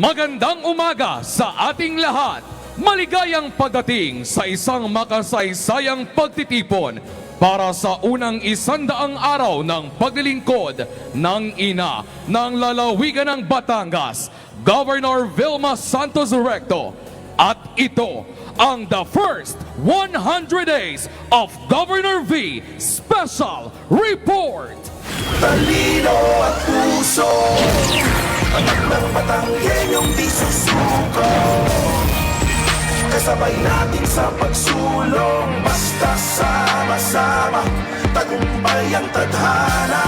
Magandang umaga sa ating lahat. Maligayang pagdating sa isang makasaysayang pagtitipon para sa unang 100 araw ng paglilingkod ng ina ng lalawigan ng Batangas, Governor Vilma Santos Recto. At ito ang the first 100 days of Governor V Special Report. Talino at puso, anak ng Batanggenyong di susuko. Kasabay natin sa pagsulong, basta sama-sama, tagumpay ang tadhana.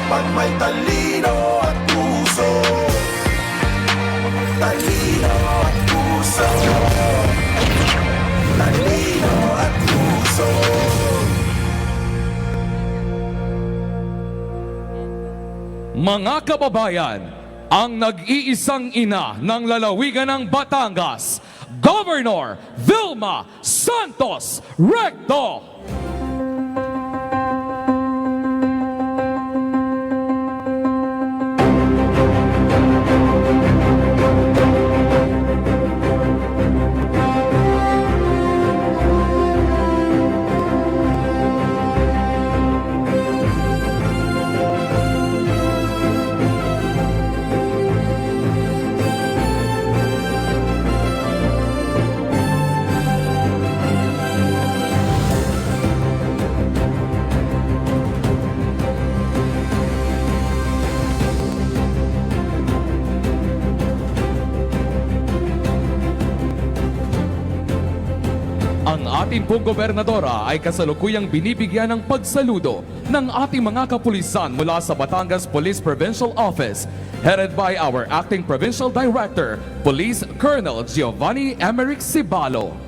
Pag may talino at puso, talino at puso, talino at puso. Mga kababayan, ang nag-iisang ina ng lalawigan ng Batangas, Governor Vilma Santos Recto. Ang ating pong gobernadora ay kasalukuyang binibigyan ng pagsaludo ng ating mga kapulisan mula sa Batangas Police Provincial Office, headed by our Acting Provincial Director, Police Colonel Giovanni Emerick Cibalo.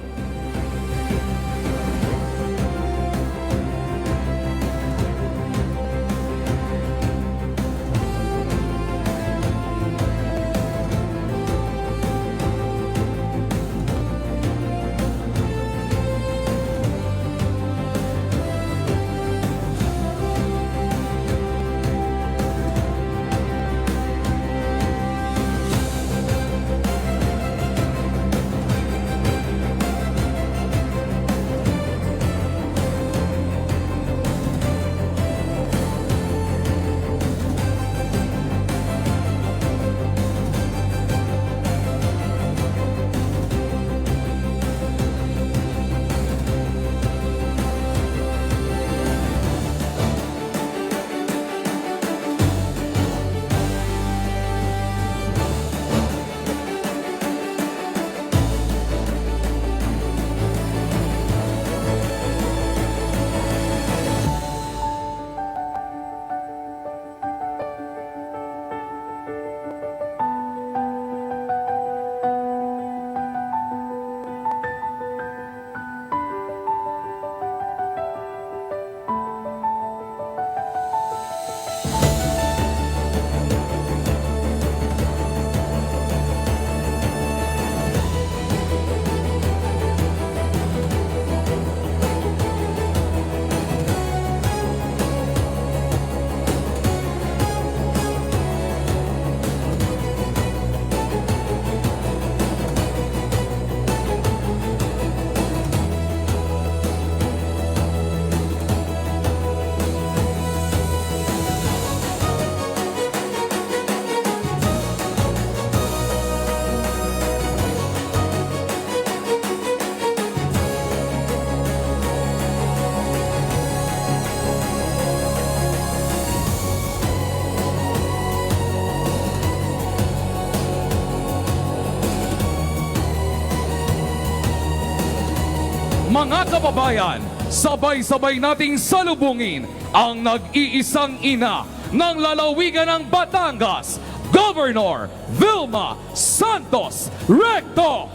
Mga kababayan, sabay-sabay nating salubungin ang nag-iisang ina ng lalawigan ng Batangas, Governor Vilma Santos Recto.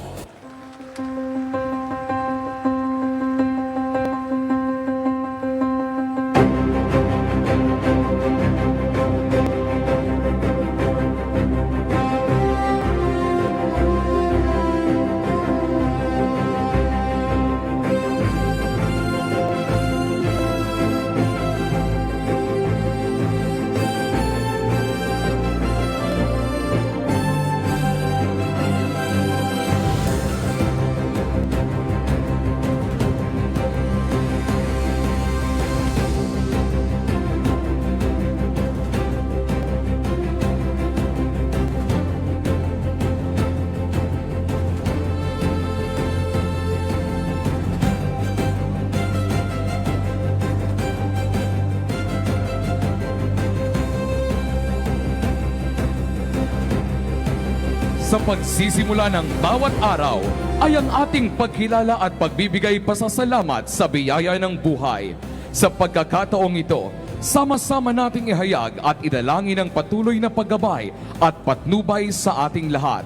Sa pagsisimula ng bawat araw ay ang ating pagkilala at pagbibigay pasasalamat sa biyaya ng buhay. Sa pagkakataong ito, sama-sama nating ihayag at idalangin ang patuloy na paggabay at patnubay sa ating lahat.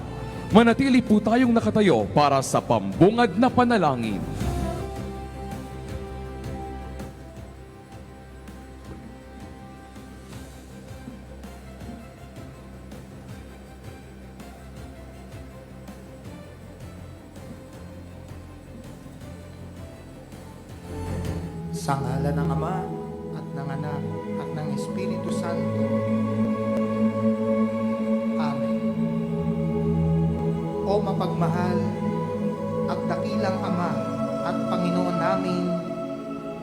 Manatili po tayong nakatayo para sa pambungad na panalangin. Sa ngalan ng Ama at ng Anak at ng Espiritu Santo. Amen. O mapagmahal at dakilang Ama at Panginoon namin,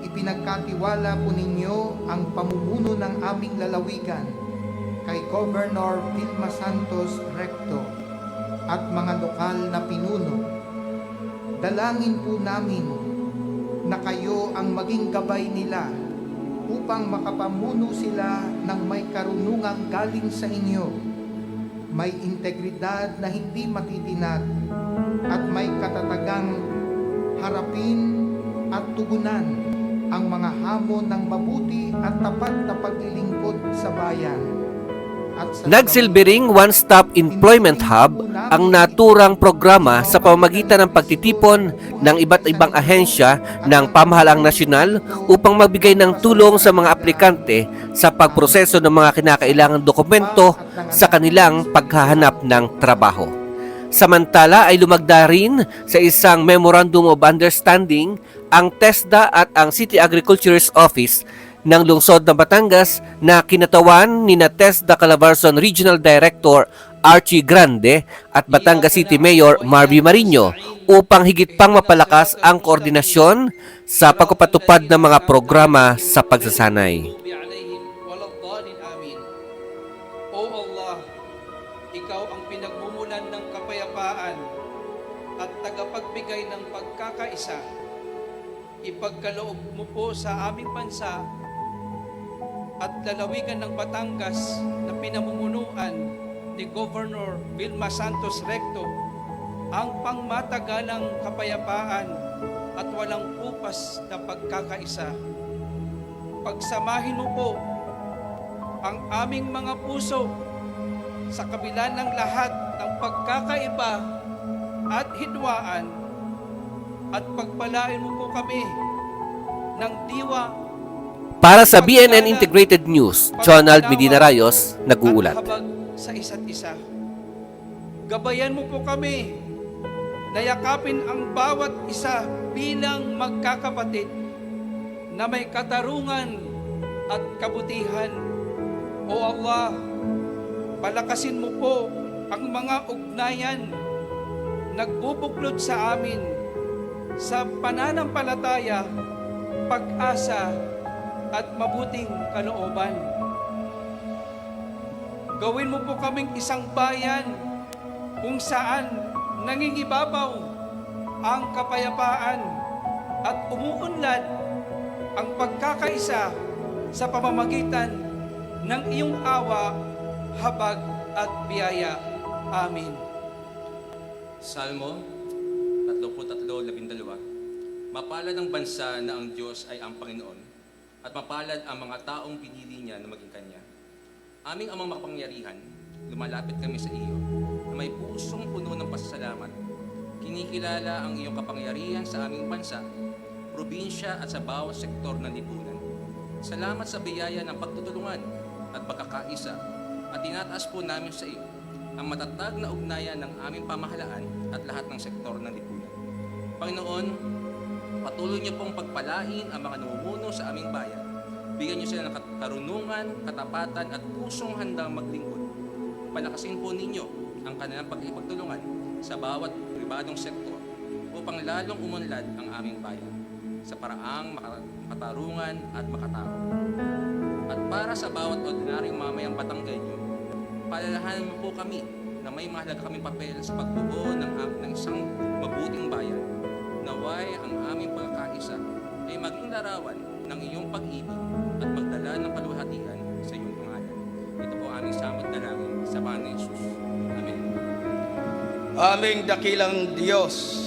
ipinagkatiwala po ninyo ang pamumuno ng aming lalawigan kay Governor Vilma Santos Recto at mga lokal na pinuno. Dalangin po namin na kayo ang maging gabay nila upang makapamuno sila ng may karunungang galing sa inyo, may integridad na hindi matitinag, at may katatagang harapin at tugunan ang mga hamon ng mabuti at tapat na paglilingkod sa bayan. At sa Nagsilbing one-stop employment hub ang naturang programa sa pamamagitan ng pagtitipon ng iba't ibang ahensya ng pamahalaang nasyonal upang magbigay ng tulong sa mga aplikante sa pagproseso ng mga kinakailangang dokumento sa kanilang paghahanap ng trabaho. Samantala ay lumagda rin sa isang Memorandum of Understanding ang TESDA at ang City Agriculturist Office ng lungsod ng Batangas na kinatawan ni TESDA Calabarzon Regional Director Archie Grande at Batangas City Mayor Marvy Marino upang higit pang mapalakas ang koordinasyon sa pagpapatupad ng mga programa sa pagsasanay. O Allah, Ikaw ang pinagmumulan ng kapayapaan at tagapagbigay ng pagkakaisa. Ipagkaloob mo po sa aming bansa at lalawigan ng Batangas na pinamumunuan ni Governor Vilma Santos Recto ang pangmatagalang kapayapaan at walang pupas na pagkakaisa. Pagsamahin mo po ang aming mga puso sa kabila ng lahat ng pagkakaiba at hidwaan, at pagpalain mo po kami ng diwa. Para sa BNN Integrated News, Jonald Medina Rayos, nag-uulat. At habag sa isa't isa. Gabayan mo po kami na yakapin ang bawat isa bilang magkakapatid na may katarungan at kabutihan. O Allah, palakasin mo po ang mga ugnayan nagbubuklod sa amin sa pananampalataya, pag-asa at mabuting kalooban. Gawin mo po kaming isang bayan kung saan nangingibabaw ang kapayapaan at umuunlad ang pagkakaisa sa pamamagitan ng iyong awa, habag at biyaya. Amin. Salmo 33:12. Mapalad ang bansa na ang Diyos ay ang Panginoon, at mapalad ang mga taong pinili niya na maging Kanya. Aming Amang makapangyarihan, lumalapit kami sa iyo na may pusong puno ng pasasalamat. Kinikilala ang iyong kapangyarihan sa aming bansa, probinsya at sa bawat sektor ng lipunan. Salamat sa biyaya ng pagtutulungan at pagkakaisa, at tinataas po namin sa iyo ang matatag na ugnayan ng aming pamahalaan at lahat ng sektor ng lipunan. Panginoon, patuloy niyo pong pagpalain ang mga namumuno sa aming bayan. Bigyan niyo sila ng karunungan, katapatan at pusong handang maglingkod. Palakasin po ninyo ang kanilang pag-ipagtulungan sa bawat pribadong sektor upang lalong umunlad ang aming bayan sa paraang makatarungan at makatao. At para sa bawat ordinaryong mamayang Batanggenyo, palalahanan mo po kami na may mahalaga kaming papel sa pagbuo ng isang mabuting bayan. Naway ang aming pagkakaisa ay maging larawan ng iyong pag-ibig at magdala ng kaluwalhatian sa iyong pangalan. Ito po aming samot dalangin sa pangalan ni Jesus. Amen. Aming dakilang Diyos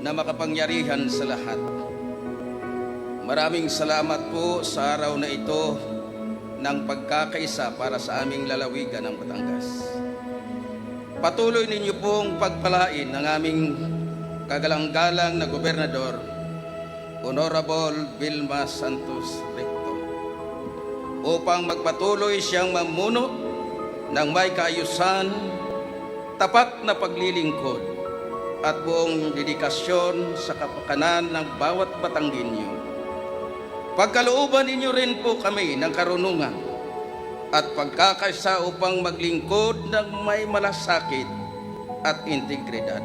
na makapangyarihan sa lahat. Maraming salamat po sa araw na ito ng pagkakaisa para sa aming lalawigan ng Batangas. Patuloy ninyo pong pagpalain ng aming kagalang-galang na Gobernador, Honorable Vilma Santos Recto, upang magpatuloy siyang mamuno ng may kaayusan, tapat na paglilingkod at buong dedikasyon sa kapakanan ng bawat Batanggenyo. Pagkalooban ninyo rin po kami ng karunungan at pagkakaisa upang maglingkod ng may malasakit at integridad.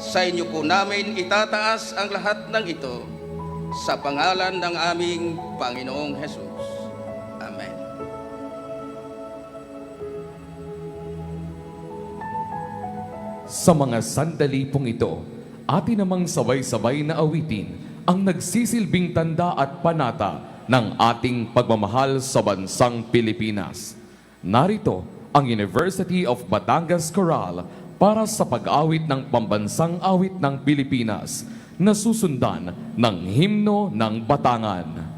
Sa inyo po namin itataas ang lahat ng ito sa pangalan ng aming Panginoong Hesus. Amen. Sa mga sandali pong ito, atin namang sabay-sabay na awitin ang nagsisilbing tanda at panata ng ating pagmamahal sa bansang Pilipinas. Narito ang University of Batangas Chorale para sa pag-awit ng pambansang awit ng Pilipinas na susundan ng himno ng Batangan.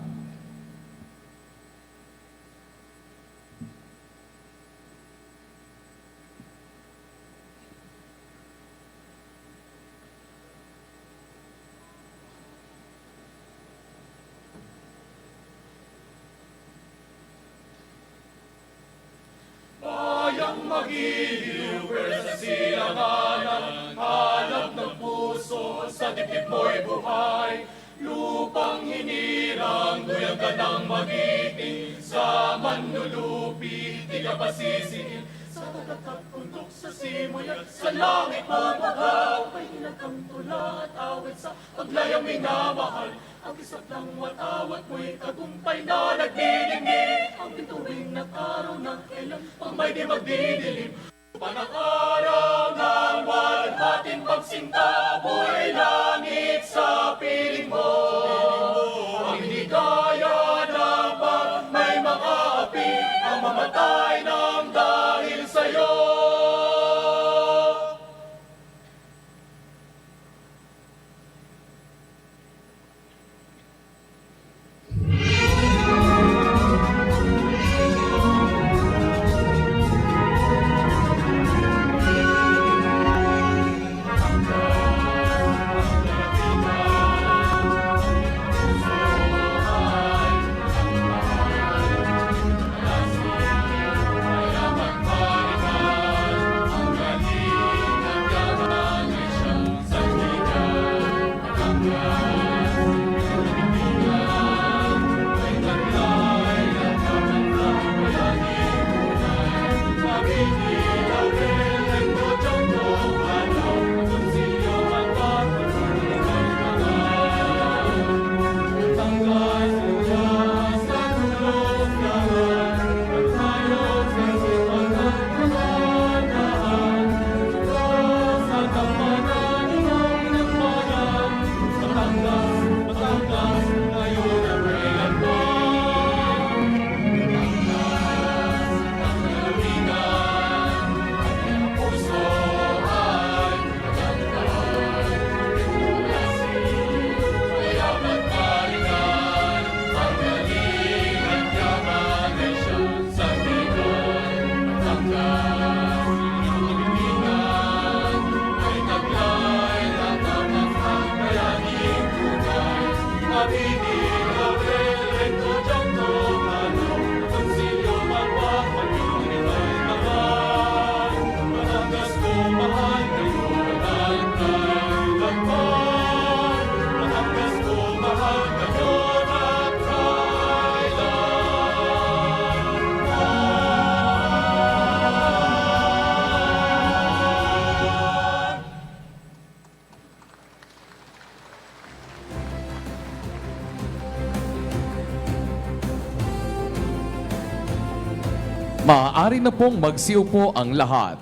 Maaari na pong magsiupo ang lahat.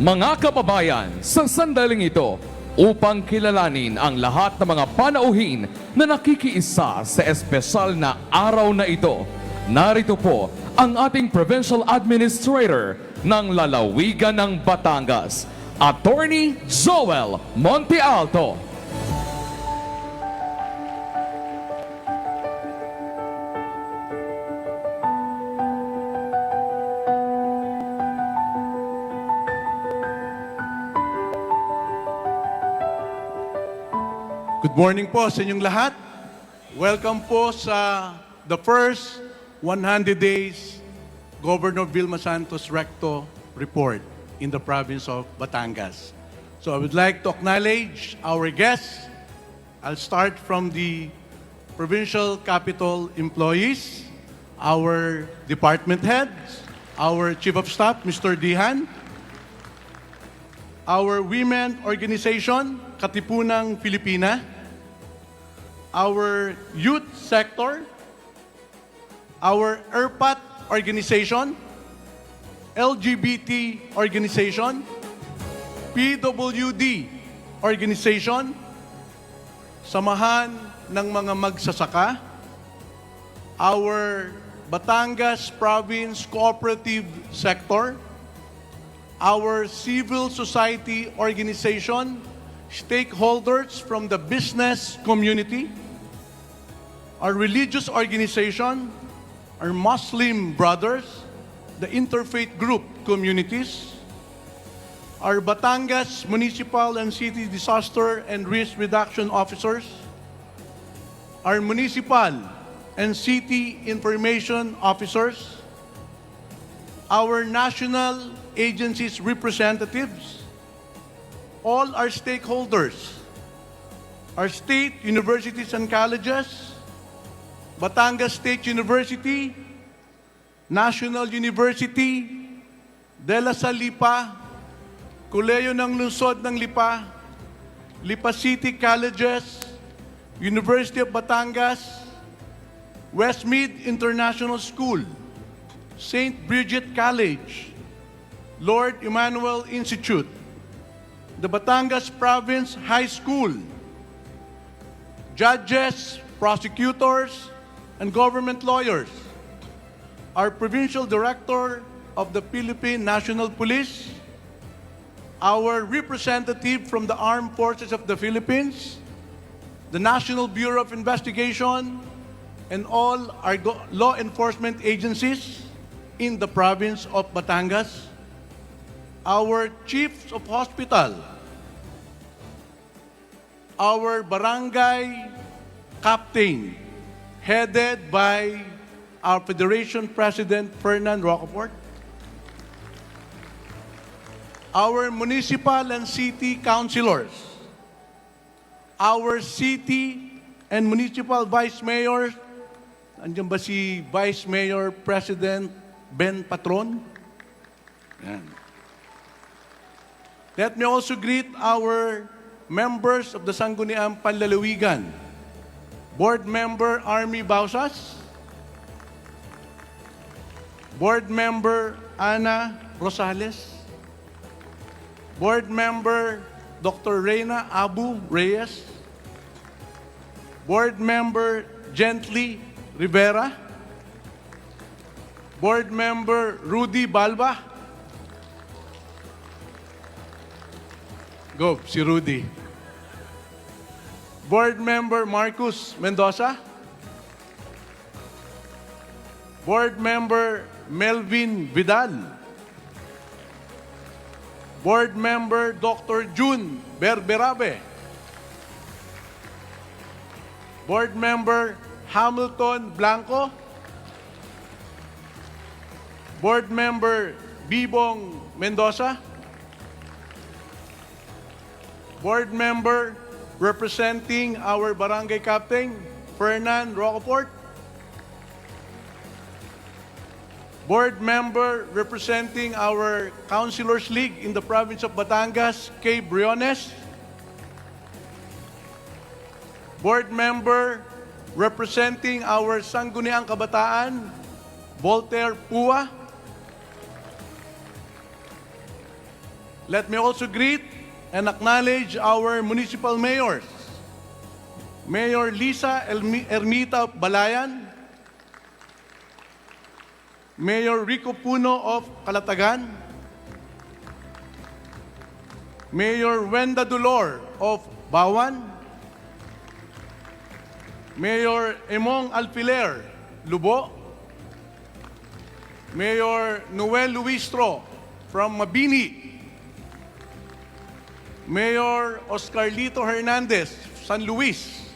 Mga kababayan, sa sandaling ito, upang kilalanin ang lahat ng mga panauhin na nakikiisa sa espesyal na araw na ito, narito po ang ating Provincial Administrator ng Lalawigan ng Batangas, Attorney Joel Montealto. Good morning po sa inyong lahat. Welcome po sa the first 100 days Governor Vilma Santos Recto report in the province of Batangas. So I would like to acknowledge our guests. I'll start from the provincial capital employees, our department heads, our chief of staff, Mr. Dihan, our women organization, Katipunang Pilipina, our youth sector, our ERPAT organization, LGBT organization, PWD organization, Samahan ng mga magsasaka, our Batangas Province Cooperative Sector, our civil society organization, stakeholders from the business community, our religious organization, our Muslim brothers, the interfaith group communities, our Batangas Municipal and City Disaster and Risk Reduction Officers, our municipal and city information officers, our national agencies representatives, all our stakeholders, our state universities and colleges, Batangas State University, National University, De La Salle Lipa, Kolehiyo ng Lungsod ng Lipa, Lipa City Colleges, University of Batangas, Westmead International School, St. Bridget College, Lord Emmanuel Institute, the Batangas Province High School, judges, prosecutors, and government lawyers, our Provincial Director of the Philippine National Police, our representative from the Armed Forces of the Philippines, the National Bureau of Investigation, and all our law enforcement agencies in the province of Batangas, our chiefs of hospital, our barangay captain, headed by our Federation President Fernand Rocafort, our municipal and city councilors, our city and municipal vice mayors. Andiyan ba si Vice Mayor President Ben Patron? Yan. Let me also greet our members of the Sangguniang Panlalawigan. Board Member Army Bausas, Board Member Ana Rosales, Board Member Dr. Reyna Abu Reyes, Board Member Gently Rivera, Board Member Rudy Balba. Go, si Rudy. Board Member Marcus Mendoza, Board Member Melvin Vidal, Board Member Dr. June Berberabe, Board Member Hamilton Blanco, Board Member Bibong Mendoza, Board Member representing our Barangay Captain, Fernand Rocafort, Board Member representing our Councilors League in the province of Batangas, Kay Briones, Board Member representing our Sangguniang Kabataan, Voltaire Pua, let me also greet and acknowledge our municipal mayors. Mayor Lisa Ermita of Balayan, Mayor Rico Puno of Calatagan, Mayor Wenda Dulor of Bawan, Mayor Emong Alfiler, Lubo, Mayor Noel Luistro from Mabini, Mayor Oscarlito Hernandez, San Luis,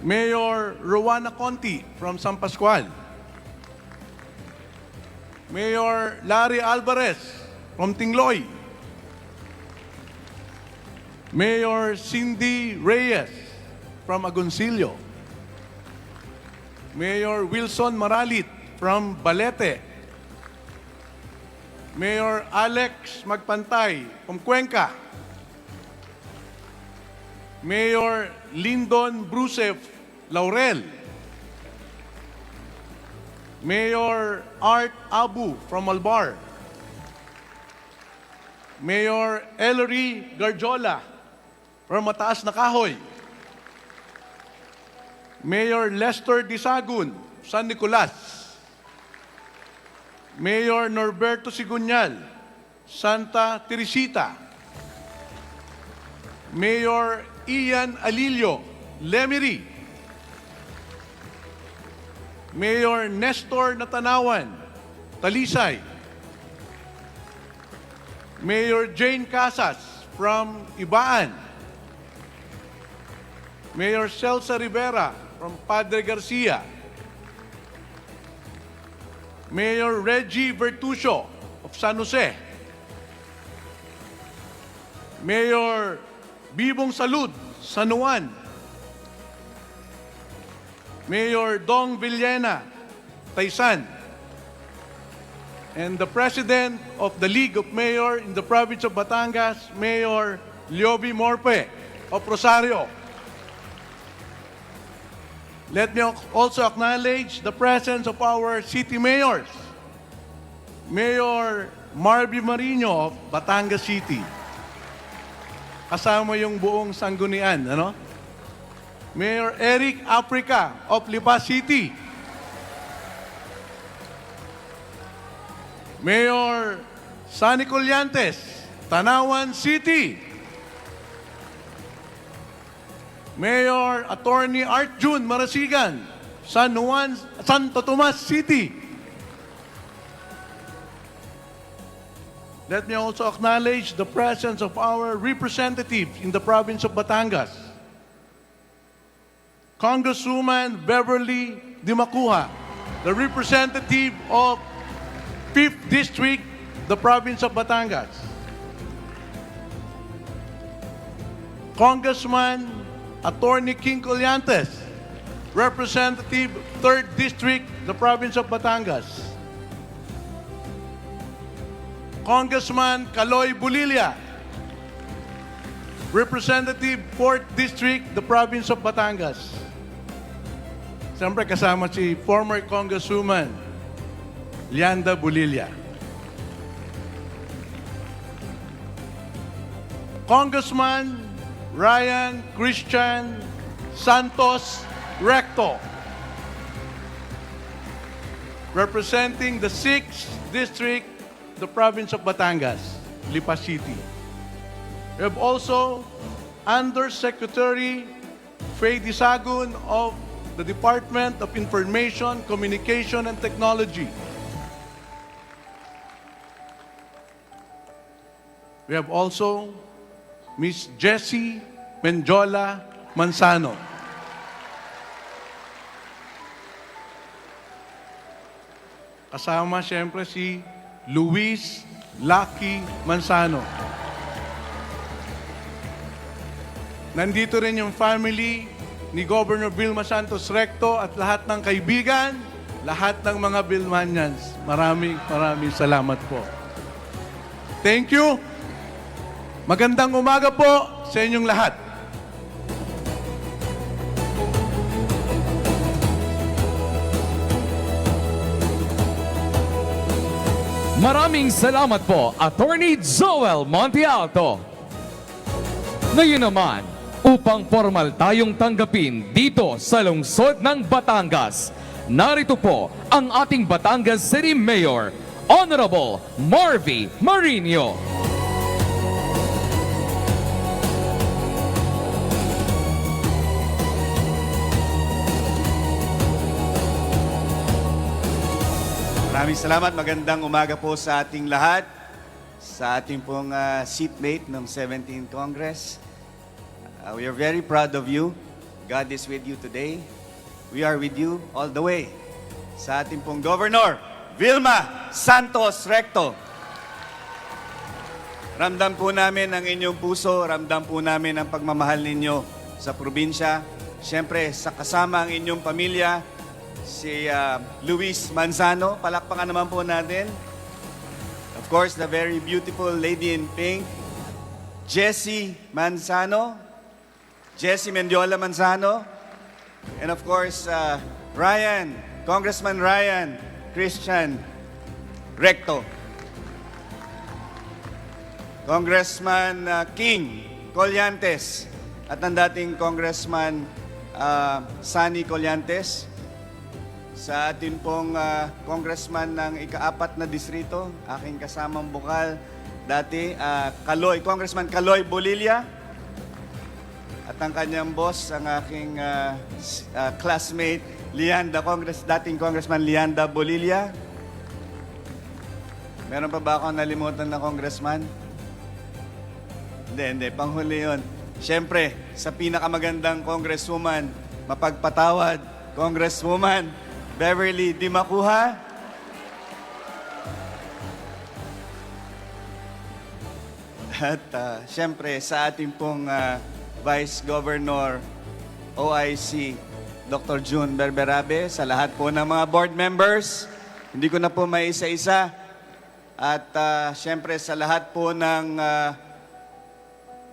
Mayor Rowena Conti from San Pascual, Mayor Larry Alvarez from Tingloy, Mayor Cindy Reyes from Agoncillo, Mayor Wilson Maralit from Balete, Mayor Alex Magpantay from Cuenca, Mayor Lyndon Brusef Laurel, Mayor Art Abu from Albar, Mayor Ellery Garjola from Mataas na Kahoy, Mayor Lester Disagun, San Nicolas, Mayor Norberto Sigunyal, Santa Teresita, Mayor Ian Alilio, Lemery, Mayor Nestor Natanawan, Talisay, Mayor Jane Casas from Ibaan, Mayor Celsa Rivera from Padre Garcia, Mayor Reggie Bertuccio of San Jose, Mayor Bibong Salud, San Juan, Mayor Dong Villena, Taysan, and the President of the League of Mayor in the province of Batangas, Mayor Lioby Morpe of Rosario. Let me also acknowledge the presence of our city mayors. Mayor Marby Marino of Batangas City. Kasama yung buong sanggunian, ano? Mayor Eric Africa of Lipa City. Mayor Sunny Collantes, Tanawan City. Mayor Attorney Art June Marasigan, Santo Tomas City. Let me also acknowledge the presence of our representative in the province of Batangas, Congresswoman Beverly Dimacuha, the representative of 5th District, the province of Batangas. Congressman Attorney King Collantes, representative 3rd District, the province of Batangas. Congressman Caloy Bulilia, representative 4th District, the province of Batangas. Siyempre kasama si former Congresswoman Lianda Bulilia. Congressman Ryan Christian Santos Recto, representing the 6th District, the province of Batangas, Lipa City. We have also Undersecretary Faye Disagun of the Department of Information, Communication, and Technology. We have also Miss Jessie Menjola Manzano. Kasama siyempre si Luis Lucky Manzano. Nandito rin yung family ni Governor Vilma Santos Recto at lahat ng kaibigan, lahat ng mga Vilmanians. Maraming salamat po. Thank you. Magandang umaga po sa inyong lahat. Maraming salamat po, Attorney Joel Montialto. Ngayon naman, upang formal tayong tanggapin dito sa lungsod ng Batangas, narito po ang ating Batangas City Mayor, Honorable Marvy Marinio. Maraming salamat. Magandang umaga po sa ating lahat, sa ating pong seatmate ng 17th Congress. We are very proud of you. God is with you today. We are with you all the way. Sa ating pong Governor, Vilma Santos Recto. Ramdam po namin ang inyong puso, ramdam po namin ang pagmamahal ninyo sa probinsya. Siyempre, sa kasama ang inyong pamilya, si Luis Manzano. Palakpakan naman po natin. Of course, the very beautiful lady in pink, Jessie Manzano. Jessie Mendiola Manzano. And of course, Ryan, Congressman Ryan Christian Recto. Congressman King Collantes at ang dating Congressman Sunny Collantes. Sa atin pong congressman ng ika-4 na distrito, aking kasamang bukal dati, Congressman Kaloy Bolilla. At ang kanyang boss, ang aking classmate, dating Congressman Lianda Bolilla. Meron pa ba akong nalimutan na congressman? Hindi, panghuli yun. Siyempre, sa pinakamagandang congresswoman, mapagpatawad, Congresswoman Beverly Dimacuha. At siyempre sa ating pong Vice Governor OIC, Dr. June Berberabe, sa lahat po ng mga board members, hindi ko na po may isa-isa. At siyempre sa lahat po ng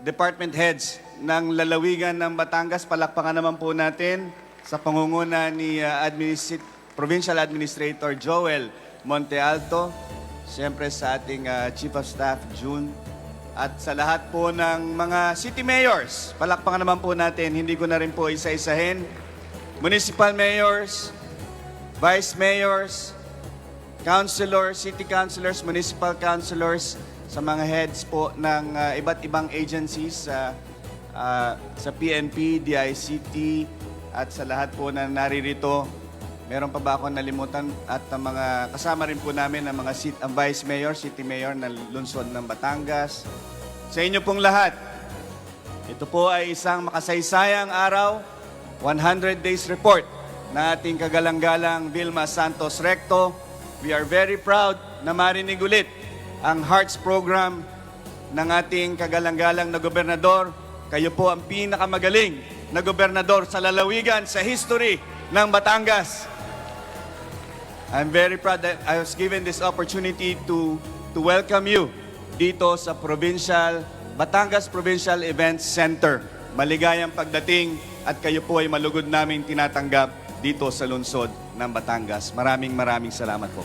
department heads ng lalawigan ng Batangas, palakpakan naman po natin sa pangunguna ni Provincial Administrator Joel Montealto, siyempre sa ating Chief of Staff June, at sa lahat po ng mga city mayors, palakpakan naman po natin, hindi ko na rin po isa-isahin, municipal mayors, vice mayors, councilors, city councilors, municipal councilors, sa mga heads po ng iba't ibang agencies sa PNP, DICT, at sa lahat po na naririto. Meron pa ba akong nalimutan? At ang mga kasama rin po namin ang mga vice mayor, city mayor ng lungsod ng Batangas. Sa inyo pong lahat, ito po ay isang makasaysayang araw, 100 days report na ating kagalang-galang Vilma Santos Recto. We are very proud na marinig ulit ang Hearts Program ng ating kagalang-galang na gobernador. Kayo po ang pinakamagaling na gobernador sa lalawigan sa history ng Batangas. I'm very proud that I was given this opportunity to welcome you dito sa Batangas Provincial Events Center. Maligayang pagdating at kayo po ay malugod naming tinatanggap dito sa lungsod ng Batangas. Maraming salamat po.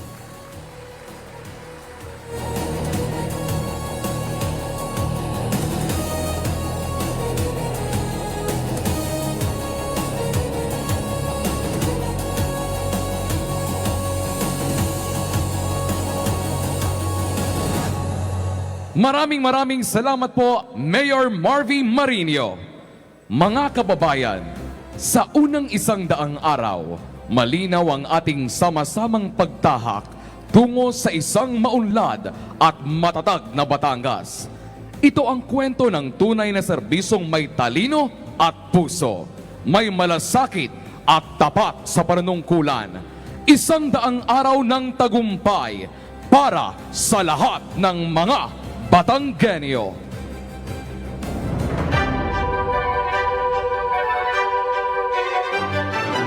Maraming salamat po, Mayor Marvy Marinio. Mga kababayan, sa unang 100 araw, malinaw ang ating sama-samang pagtahak tungo sa isang maunlad at matatag na Batangas. Ito ang kwento ng tunay na serbisyong may talino at puso, may malasakit at tapat sa panunungkulan. 100 araw ng tagumpay para sa lahat ng mga Batanggenyo.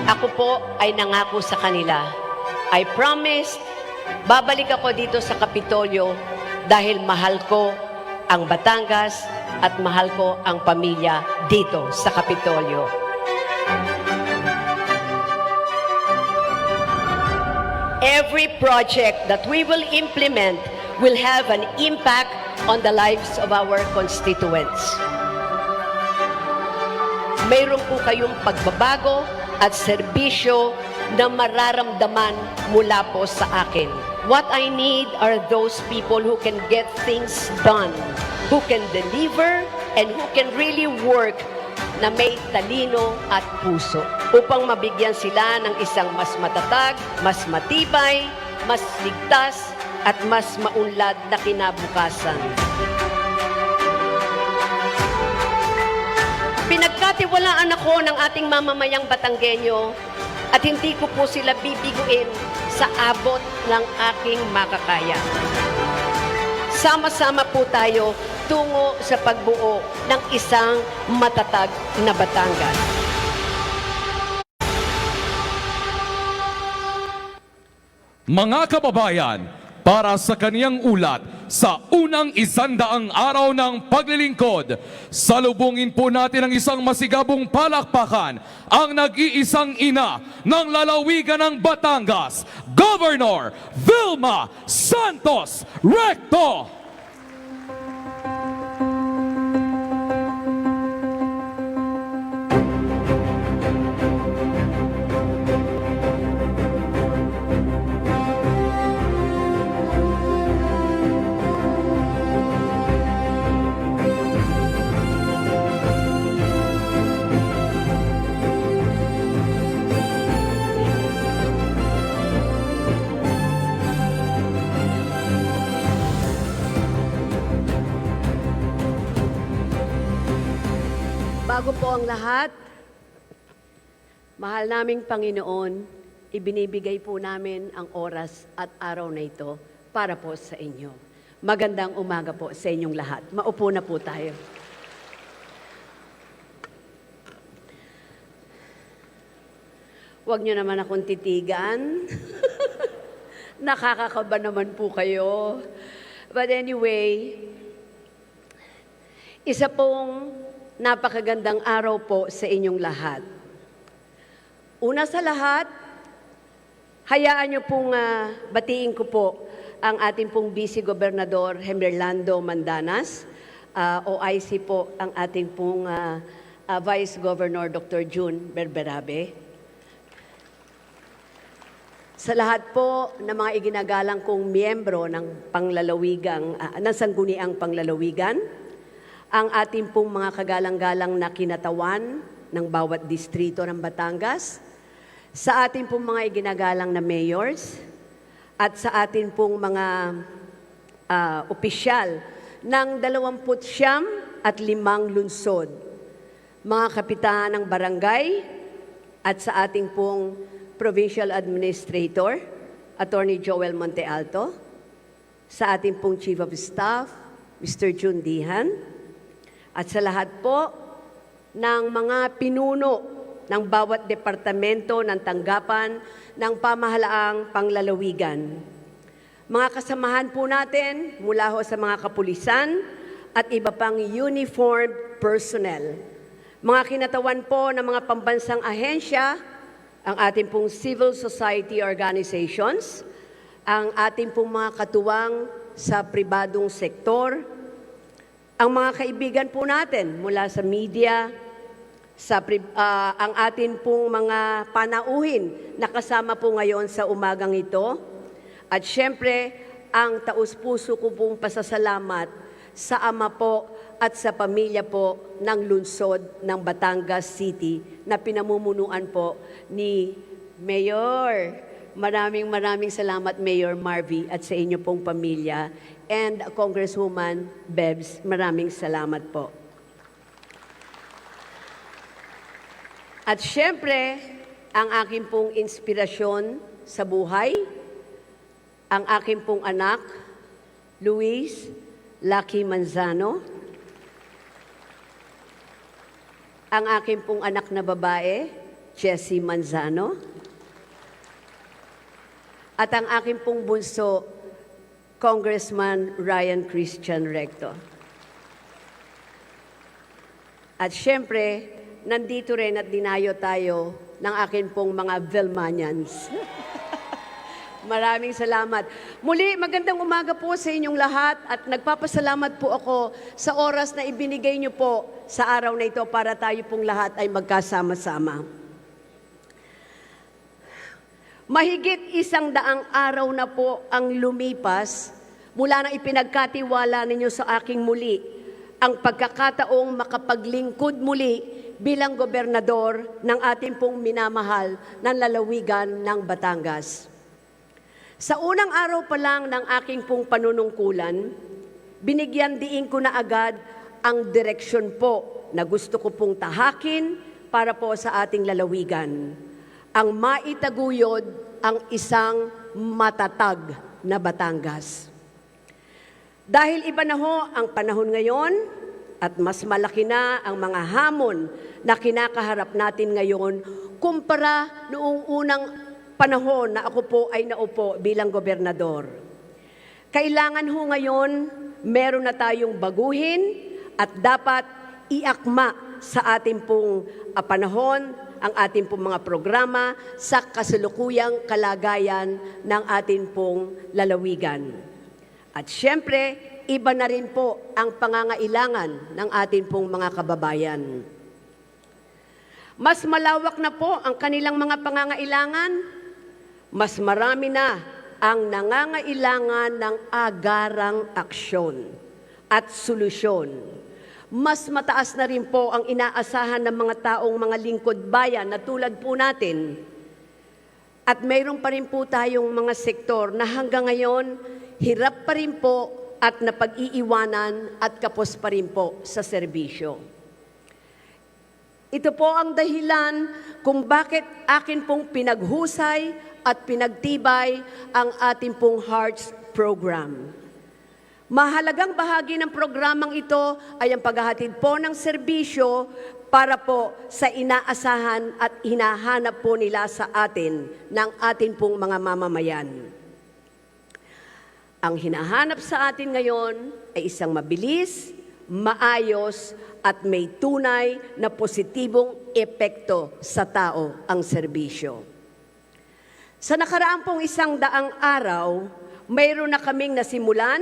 Ako po ay nangako sa kanila. I promised, babalik ako dito sa Kapitolyo dahil mahal ko ang Batangas at mahal ko ang pamilya dito sa Kapitolyo. every project that we will implement will have an impact on the lives of our constituents. Mayroon po kayong pagbabago at serbisyo na mararamdaman mula po sa akin. What I need are those people who can get things done, who can deliver, and who can really work na may talino at puso upang mabigyan sila ng isang mas matatag, mas matibay, mas ligtas, at mas maunlad na kinabukasan. Pinagkatiwalaan ako ng ating mamamayang Batanggenyo at hindi ko po sila bibiguin sa abot ng aking makakaya. Sama-sama po tayo tungo sa pagbuo ng isang matatag na Batangas. Mga kababayan, para sa kaniyang ulat sa unang 100 araw ng paglilingkod, salubungin po natin ang isang masigabong palakpakan ang nag-iisang ina ng lalawigan ng Batangas, Governor Vilma Santos Recto. Bago po ang lahat, mahal naming Panginoon, ibinibigay po namin ang oras at araw na ito para po sa inyo. Magandang umaga po sa inyong lahat. Maupo na po tayo. Huwag niyo naman akong titigan. Nakakakaba naman po kayo. But anyway, isa pong napakagandang araw po sa inyong lahat. Una sa lahat, hayaan niyo pong batiin ko po ang ating pong Vice Gobernador Hemerlando Mandanas, OIC po ang ating pong Vice Governor Dr. June Berberabe. Sa lahat po ng mga iginagalang kong miyembro ng panglalawigang, ng sangguniang panglalawigan, ang ating pong mga kagalang-galang na kinatawan ng bawat distrito ng Batangas, sa ating pong mga iginagalang na mayors, at sa ating pong mga opisyal ng 29 at 5 lungsod, mga kapitan ng barangay, at sa ating pong Provincial Administrator, Attorney Joel Monte Alto, sa ating pong Chief of Staff, Mr. June Dihan, at sa lahat po ng mga pinuno ng bawat departamento ng tanggapan ng pamahalaang panglalawigan. Mga kasamahan po natin mula ho sa mga kapulisan at iba pang uniformed personnel. Mga kinatawan po ng mga pambansang ahensya, ang ating pong civil society organizations, ang ating pong mga katuwang sa pribadong sektor, ang mga kaibigan po natin mula sa media, ang atin pong mga panauhin na kasama po ngayon sa umagang ito, at syempre, ang taus-puso ko pong pasasalamat sa ama po at sa pamilya po ng lungsod ng Batangas City na pinamumunuan po ni Mayor. Maraming salamat, Mayor Marvy, at sa inyo pong pamilya. And Congresswoman Bebs, maraming salamat po. At syempre, ang aking pong inspirasyon sa buhay, ang aking pong anak, Luis Lucky Manzano, ang aking pong anak na babae, Jessie Manzano, at ang aking pong bunso, Congressman Ryan Christian Recto. At syempre, nandito rin at dinayo tayo ng akin pong mga Vilmanians. Maraming salamat. Muli, magandang umaga po sa inyong lahat at nagpapasalamat po ako sa oras na ibinigay niyo po sa araw na ito para tayo pong lahat ay magkasama-sama. Mahigit 100 araw na po ang lumipas mula nang ipinagkatiwala ninyo sa aking muli ang pagkakataong makapaglingkod muli bilang gobernador ng ating pong minamahal ng lalawigan ng Batangas. Sa unang araw pa lang ng aking pong panunungkulan, binigyan diin ko na agad ang direksyon po na gusto ko pong tahakin para po sa ating lalawigan. Ang maitaguyod ang isang matatag na Batangas. Dahil iba na ho ang panahon ngayon at mas malaki na ang mga hamon na kinakaharap natin ngayon kumpara noong unang panahon na ako po ay naupo bilang gobernador. Kailangan ho ngayon meron na tayong baguhin at dapat iakma sa ating pong panahon ang ating pong mga programa sa kasalukuyang kalagayan ng ating pong lalawigan. At siyempre, iba na rin po ang pangangailangan ng ating pong mga kababayan. Mas malawak na po ang kanilang mga pangangailangan, mas marami na ang nangangailangan ng agarang aksyon at solusyon. Mas mataas na rin po ang inaasahan ng mga taong mga lingkod bayan na tulad po natin. At mayroon pa rin po tayong mga sektor na hanggang ngayon, hirap pa rin po at napag-iiwanan at kapos pa rin po sa serbisyo. Ito po ang dahilan kung bakit akin pong pinaghusay at pinagtibay ang ating pong Hearts Program. Mahalagang bahagi ng programang ito ay ang paghahatid po ng serbisyo para po sa inaasahan at hinahanap po nila sa atin ng atin pong mga mamamayan. Ang hinahanap sa atin ngayon ay isang mabilis, maayos at may tunay na positibong epekto sa tao ang serbisyo. Sa nakaraang pong 100 araw, mayroon na kaming nasimulan,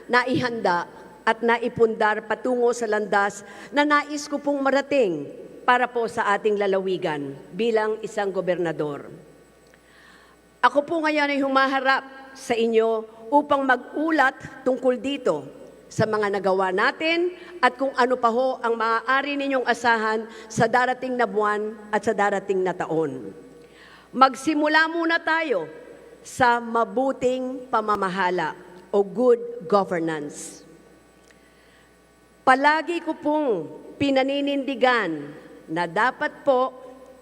naihanda at naipundar patungo sa landas na nais ko pong marating para po sa ating lalawigan bilang isang gobernador. Ako po ngayon ay humaharap sa inyo upang mag-ulat tungkol dito sa mga nagawa natin at kung ano pa ho ang maaari ninyong asahan sa darating na buwan at sa darating na taon. Magsimula muna tayo sa mabuting pamamahala o good governance. Palagi ko pong pinaninindigan na dapat po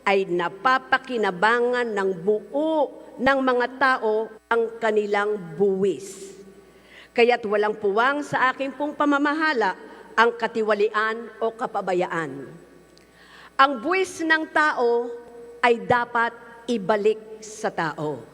ay napapakinabangan ng buo ng mga tao ang kanilang buwis. Kaya't walang puwang sa aking pong pamamahala ang katiwalian o kapabayaan. Ang buwis ng tao ay dapat ibalik sa tao.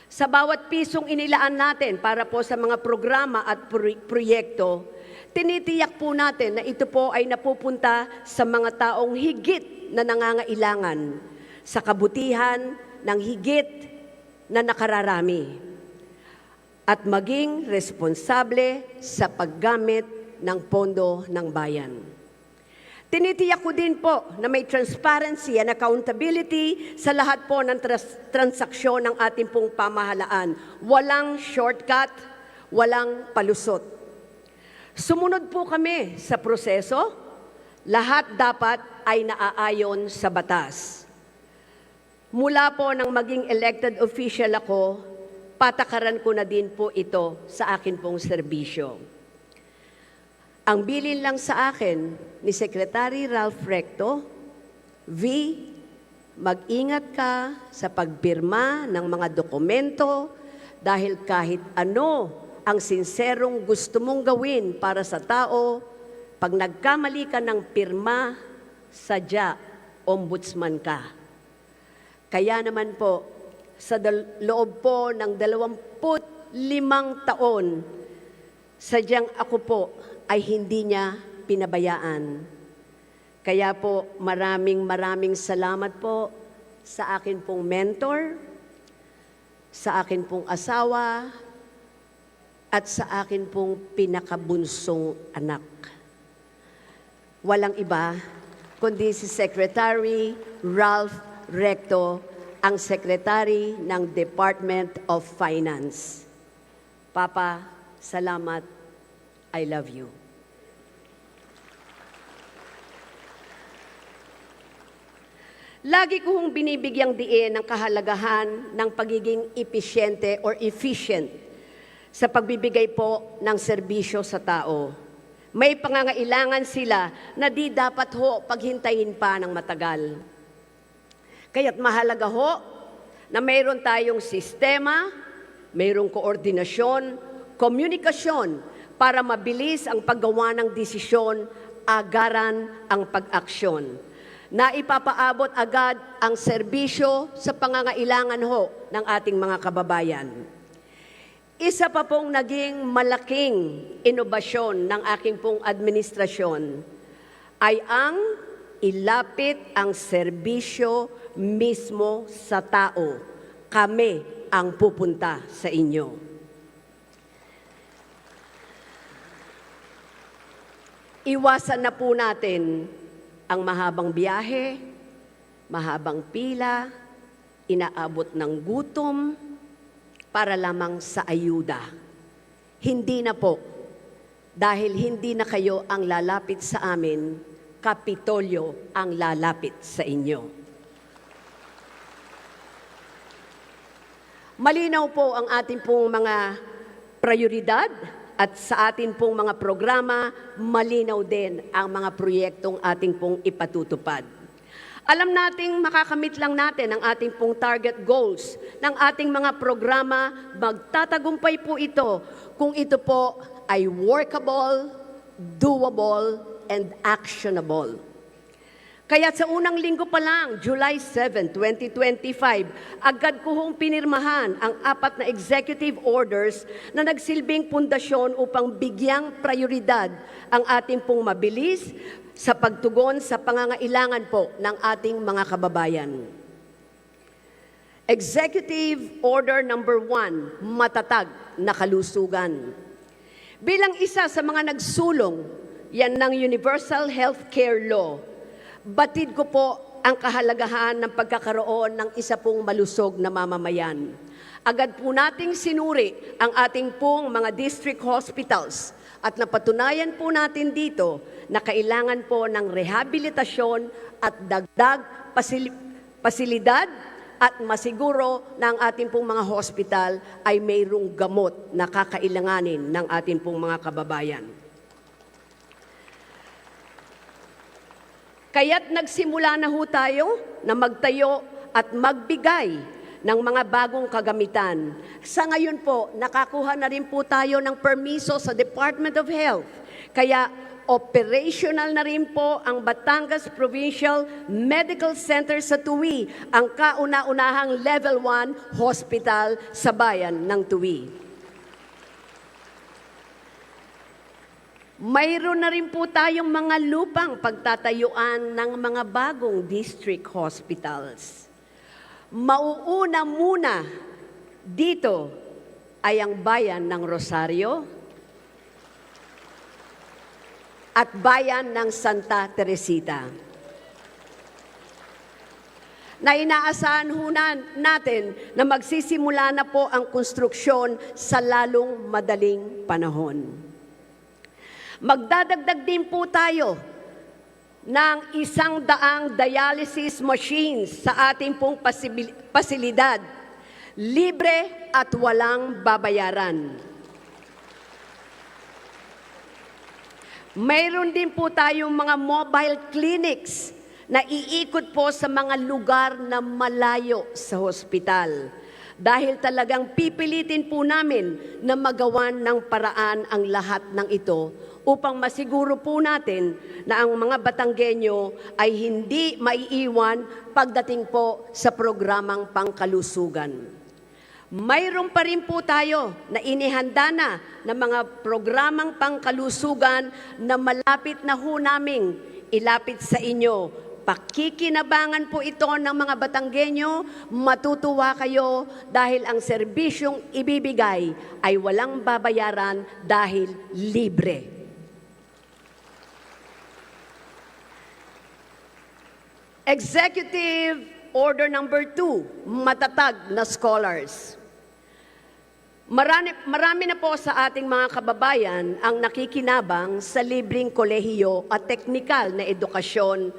Sa bawat pisong inilaan natin para po sa mga programa at proyekto, tinitiyak po natin na ito po ay napupunta sa mga taong higit na nangangailangan, sa kabutihan ng higit na nakararami, at maging responsable sa paggamit ng pondo ng bayan. Tinitiyak ko din po na may transparency and accountability sa lahat po ng transaksyon ng ating pong pamahalaan. Walang shortcut, walang palusot. Sumunod po kami sa proseso, lahat dapat ay naaayon sa batas. Mula po nang maging elected official ako, patakaran ko na din po ito sa akin pong serbisyo. Ang bilin lang sa akin ni Secretary Ralph Recto, V, mag-ingat ka sa pagpirma ng mga dokumento dahil kahit ano ang sinserong gusto mong gawin para sa tao, pag nagkamali ka ng pirma, sadya, ombudsman ka. Kaya naman po, sa loob po ng 25 taon, sadyang ako po ay hindi niya pinabayaan. Kaya po, maraming salamat po sa akin pong mentor, sa akin pong asawa, at sa akin pong pinakabunsong anak. Walang iba, kundi si Secretary Ralph Recto, ang Secretary ng Department of Finance. Papa, salamat. I love you. Lagi kong binibigyang diin ang kahalagahan ng pagiging episyente or efficient sa pagbibigay po ng serbisyo sa tao. May pangangailangan sila na di dapat ho paghintayin pa ng matagal. Kaya't mahalaga ho na mayroon tayong sistema, mayroong koordinasyon, komunikasyon para mabilis ang paggawa ng desisyon, agaran ang pag-aksyon. Na ipapaabot agad ang serbisyo sa pangangailangan ho ng ating mga kababayan. Isa pa pong naging malaking inobasyon ng aking pong administrasyon ay ang ilapit ang serbisyo mismo sa tao. Kami ang pupunta sa inyo. Iwasan na po natin ang mahabang biyahe, mahabang pila, inaabot ng gutom, para lamang sa ayuda. Hindi na po, dahil hindi na kayo ang lalapit sa amin, Kapitolyo ang lalapit sa inyo. Malinaw po ang ating pong mga prioridad at sa ating pong mga programa, malinaw din ang mga proyektong ating pong ipatutupad. Alam nating makakamit lang natin ang ating pong target goals ng ating mga programa, magtatagumpay po ito kung ito po ay workable, doable, and actionable. Kaya sa unang linggo pa lang, July 7, 2025, agad ko hong pinirmahan ang 4 na executive orders na nagsilbing pundasyon upang bigyang prioridad ang ating pong mabilis sa pagtugon sa pangangailangan po ng ating mga kababayan. Executive Order Number 1, matatag na kalusugan. Bilang isa sa mga nagsulong, yan ng Universal Healthcare Law, batid ko po ang kahalagahan ng pagkakaroon ng isa pong malusog na mamamayan. Agad po nating sinuri ang ating pong mga district hospitals at napatunayan po natin dito na kailangan po ng rehabilitasyon at dagdag pasilidad at masiguro na ang ating pong mga hospital ay mayroong gamot na kakailanganin ng ating pong mga kababayan. Kaya't nagsimula na ho tayo na magtayo at magbigay ng mga bagong kagamitan. Sa ngayon po, nakakuha na rin po tayo ng permiso sa Department of Health. Kaya operational na rin po ang Batangas Provincial Medical Center sa Tuwi, ang kauna-unahang Level 1 hospital sa bayan ng Tuwi. Mayroon na rin po tayong mga lupang pagtatayuan ng mga bagong district hospitals. Mauuna muna dito ay ang bayan ng Rosario at bayan ng Santa Teresita. Na inaasahan ho natin na magsisimula na po ang konstruksyon sa lalong madaling panahon. Magdadagdag din po tayo ng 100 dialysis machines sa ating pong pasilidad. Libre at walang babayaran. Mayroon din po tayong mga mobile clinics na iikot po sa mga lugar na malayo sa hospital. Dahil talagang pipilitin po namin na magawan ng paraan ang lahat ng ito upang masiguro po natin na ang mga Batanggenyo ay hindi maiiwan pagdating po sa programang pangkalusugan. Mayroon pa rin po tayo na inihanda na ng mga programang pangkalusugan na malapit na ho naming ilapit sa inyo Pakikinabangan po ito ng mga Batanggenyo, matutuwa kayo dahil ang serbisyong ibibigay ay walang babayaran dahil libre. Executive Order number 2, matatag na scholars. Marami na po sa ating mga kababayan ang nakikinabang sa libreng kolehiyo at teknikal na edukasyon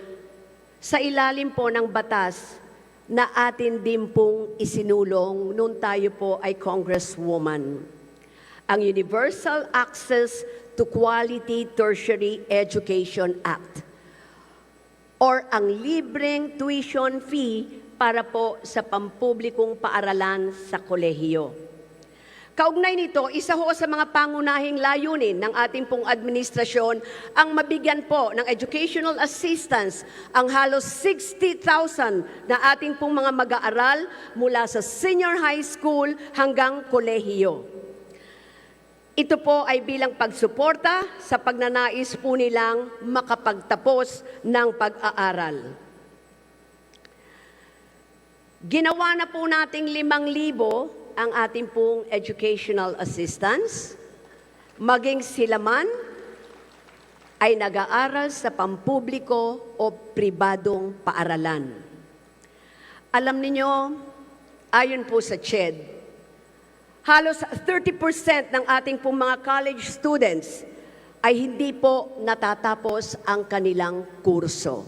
sa ilalim po ng batas na atin din pong isinulong noon tayo po ay Congresswoman. Ang Universal Access to Quality Tertiary Education Act or ang libreng tuition fee para po sa pampublikong paaralan sa kolehiyo. Kaugnay nito, isa ho sa mga pangunahing layunin ng ating pong administrasyon ang mabigyan po ng educational assistance ang halos 60,000 na ating pong mga mag-aaral mula sa senior high school hanggang kolehiyo. Ito po ay bilang pagsuporta sa pagnanais po nilang makapagtapos ng pag-aaral. Ginawa na po nating 5,000 ang ating pong educational assistance, maging sila man ay nag-aaral sa pampubliko o pribadong paaralan. Alam niyo, ayon po sa CHED, halos 30% ng ating pong mga college students ay hindi po natatapos ang kanilang kurso.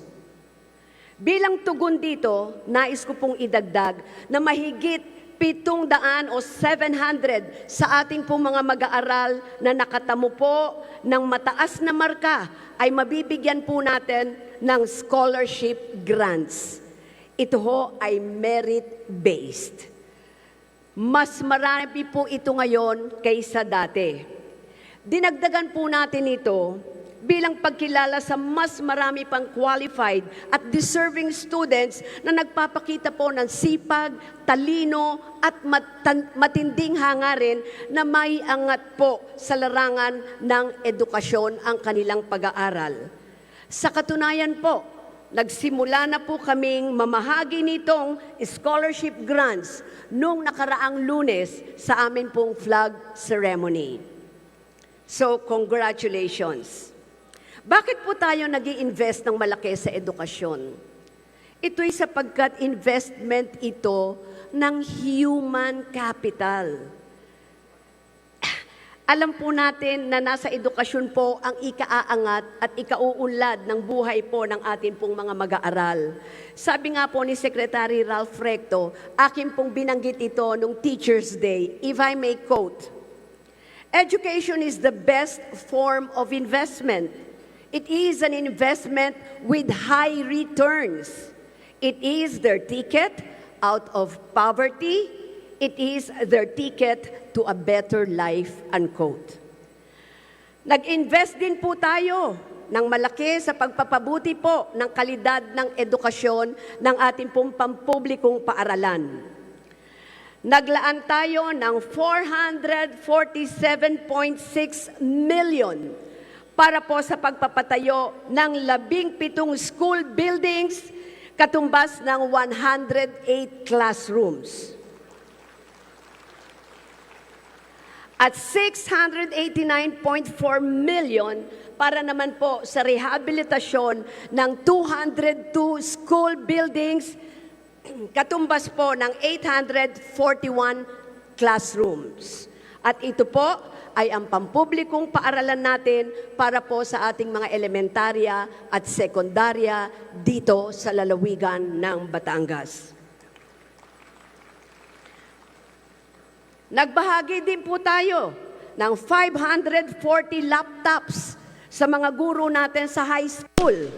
Bilang tugon dito, nais ko pong idagdag na mahigit 700 o 700 sa ating pong mga mag-aaral na nakatamo po ng mataas na marka ay mabibigyan po natin ng scholarship grants. Ito ho ay merit-based. Mas marami po ito ngayon kaysa dati. Dinagdagan po natin ito bilang pagkilala sa mas marami pang qualified at deserving students na nagpapakita po ng sipag, talino at matinding hangarin na may angat po sa larangan ng edukasyon ang kanilang pag-aaral. Sa katunayan po, nagsimula na po kaming mamahagi nitong scholarship grants noong nakaraang Lunes sa amin pong flag ceremony. So, congratulations! Bakit po tayo nag-i-invest ng malaki sa edukasyon? Ito'y sapagkat investment ito ng human capital. Alam po natin na nasa edukasyon po ang ikaaangat at ikauunlad ng buhay po ng ating pong mga mag-aaral. Sabi nga po ni Secretary Ralph Recto, akin pong binanggit ito nung Teacher's Day, if I may quote, "Education is the best form of investment. It is an investment with high returns. It is their ticket out of poverty. It is their ticket to a better life," unquote. Nag-invest din po tayo ng malaki sa pagpapabuti po ng kalidad ng edukasyon ng ating pong pampublikong paaralan. Naglaan tayo ng 447.6 million para po sa pagpapatayo ng 17 school buildings, katumbas ng 108 classrooms. At 689.4 million para naman po sa rehabilitasyon ng 202 school buildings, katumbas po ng 841 classrooms. At ito po ay ang pampublikong paaralan natin para po sa ating mga elementarya at sekundarya dito sa lalawigan ng Batangas. Nagbahagi din po tayo ng 540 laptops sa mga guro natin sa high school.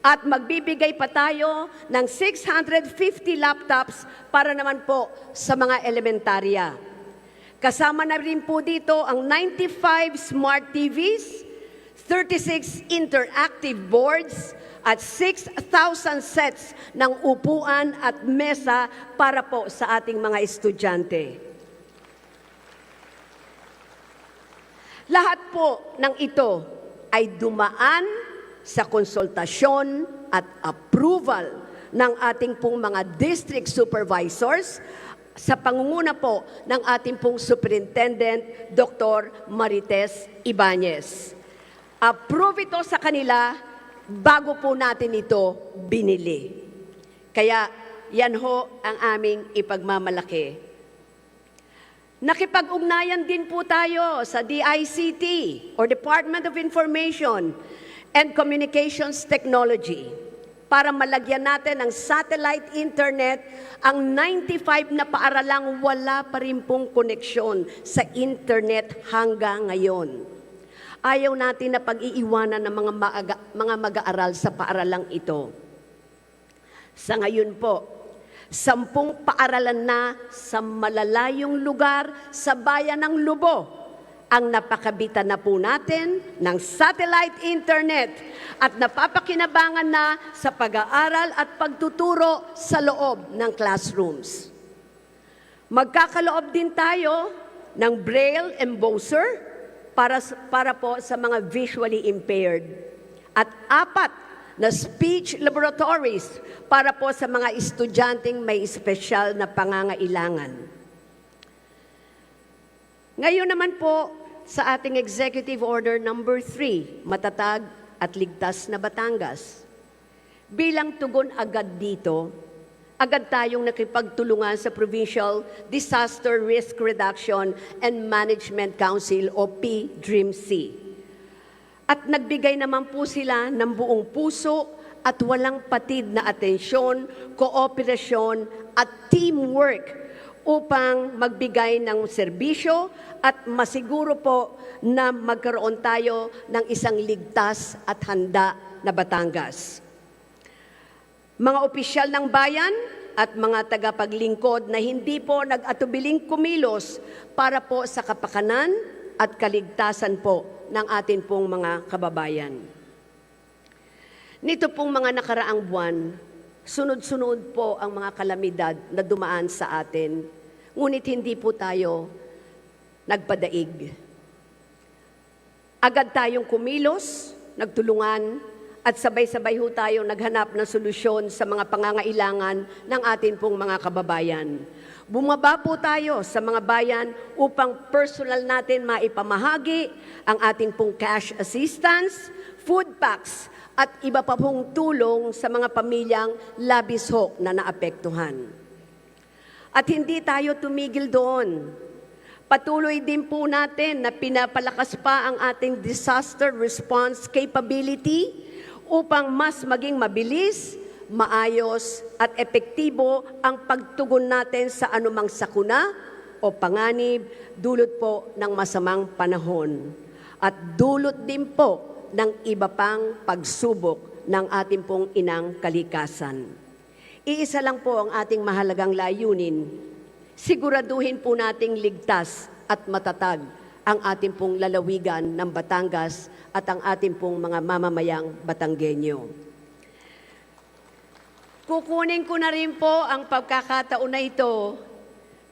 At magbibigay pa tayo ng 650 laptops para naman po sa mga elementarya. Kasama na rin po dito ang 95 smart TVs, 36 interactive boards, at 6,000 sets ng upuan at mesa para po sa ating mga estudyante. Lahat po ng ito ay dumaan sa konsultasyon at approval ng ating pong mga district supervisors sa pangunguna po ng ating pong Superintendent Dr. Marites Ibanez. Approve ito sa kanila bago po natin ito binili. Kaya yan ho ang aming ipagmamalaki. Nakipag-ugnayan din po tayo sa DICT or Department of Information and Communications Technology para malagyan natin ng satellite internet ang 95 na paaralang wala pa rin pong koneksyon sa internet hanggang ngayon. Ayaw natin na pag-iiwanan ng mga mag-aaral sa paaralang ito. Sa ngayon po, 10 paaralan na sa malalayong lugar sa bayan ng Lubo ang napakabitan na po natin ng satellite internet at napapakinabangan na sa pag-aaral at pagtuturo sa loob ng classrooms. Magkakaloob din tayo ng Braille embosser para po sa mga visually impaired at 4 na speech laboratories para po sa mga estudyanteng may espesyal na pangangailangan. Ngayon naman po, sa ating Executive Order number 3, Matatag at Ligtas na Batangas. Bilang tugon agad dito, agad tayong nakipagtulungan sa Provincial Disaster Risk Reduction and Management Council o PDRIMC. At nagbigay naman po sila ng buong puso at walang patid na atensyon, kooperasyon at teamwork upang magbigay ng serbisyo at masiguro po na magkaroon tayo ng isang ligtas at handa na Batangas. Mga opisyal ng bayan at mga tagapaglingkod na hindi po nag-atubiling kumilos para po sa kapakanan at kaligtasan po ng atin pong mga kababayan. Nito pong mga nakaraang buwan, sunod-sunod po ang mga kalamidad na dumaan sa atin, ngunit hindi po tayo nagpadaig. Agad tayong kumilos, nagtulungan, at sabay-sabay ho tayo naghanap ng solusyon sa mga pangangailangan ng atin pong mga kababayan. Bumaba po tayo sa mga bayan upang personal natin maipamahagi ang ating pong cash assistance, food packs, at iba pa pong tulong sa mga pamilyang labis ho na naapektuhan. At hindi tayo tumigil doon. Patuloy din po natin na pinapalakas pa ang ating disaster response capability upang mas maging mabilis, maayos at epektibo ang pagtugon natin sa anumang sakuna o panganib dulot po ng masamang panahon. At dulot din po ng iba pang pagsubok ng ating pong inang kalikasan. Iisa lang po ang ating mahalagang layunin. Siguraduhin po nating ligtas at matatag ang ating pong lalawigan ng Batangas at ang ating pong mga mamamayang Batanggenyo. Kukunin ko na rin po ang pagkakataon na ito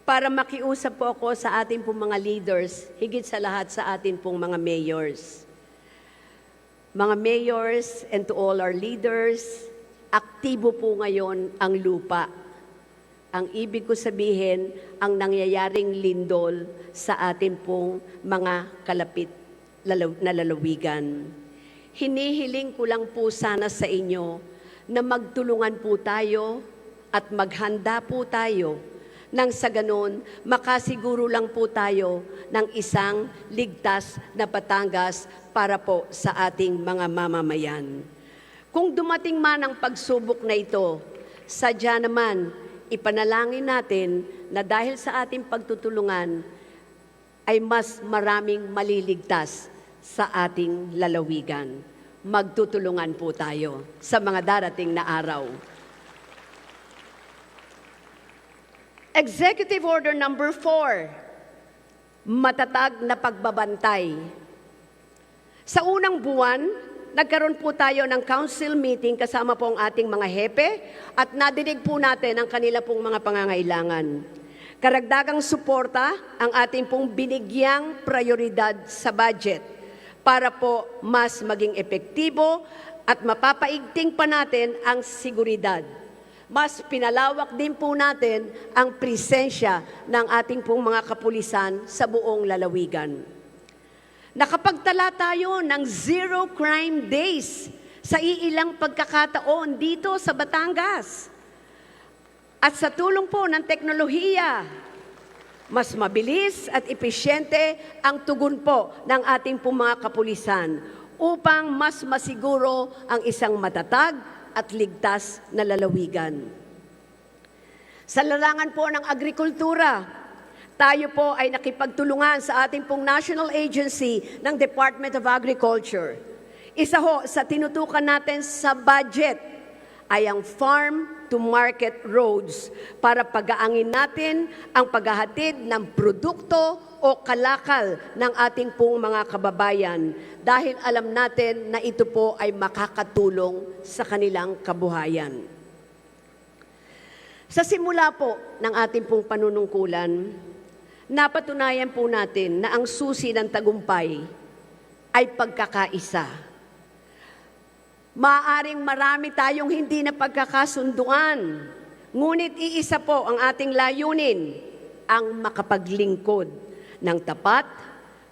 para makiusap po ako sa ating pong mga leaders, higit sa lahat sa ating pong mga mayors. Mga mayors and to all our leaders, aktibo po ngayon ang lupa. Ang ibig ko sabihin, ang nangyayaring lindol sa ating pong mga kalapit na lalawigan. Hinihiling ko lang po sana sa inyo na magtulungan po tayo at maghanda po tayo nang sa ganon, makasiguro lang po tayo ng isang ligtas na Batangas para po sa ating mga mamamayan. Kung dumating man ang pagsubok na ito, sadya naman, ipanalangin natin na dahil sa ating pagtutulungan, ay mas maraming maliligtas sa ating lalawigan. Magtutulungan po tayo sa mga darating na araw. Executive Order number 4, matatag na pagbabantay. Sa unang buwan, nagkaroon po tayo ng council meeting kasama po ang ating mga hepe at nadinig po natin ang kanila pong mga pangangailangan. Karagdagang suporta ang ating pong binigyang prioridad sa budget para po mas maging epektibo at mapapaigting pa natin ang seguridad. Mas pinalawak din po natin ang presensya ng ating pong mga kapulisan sa buong lalawigan. Nakapagtala tayo ng zero crime days sa iilang pagkakataon dito sa Batangas. At sa tulong po ng teknolohiya, mas mabilis at epesyente ang tugon po ng ating pong mga kapulisan upang mas masiguro ang isang matatag at ligtas na lalawigan. Sa larangan po ng agrikultura, tayo po ay nakipagtulungan sa ating pong national agency ng Department of Agriculture. Isa ho sa tinutukan natin sa budget ay ang farm-to-market roads para pagaangin natin ang paghahatid ng produkto o kalakal ng ating pong mga kababayan dahil alam natin na ito po ay makakatulong sa kanilang kabuhayan. Sa simula po ng ating pong panunungkulan, napatunayan po natin na ang susi ng tagumpay ay pagkakaisa. Maaring marami tayong hindi na pagkakasunduan, ngunit iisa po ang ating layunin, ang makapaglingkod ng tapat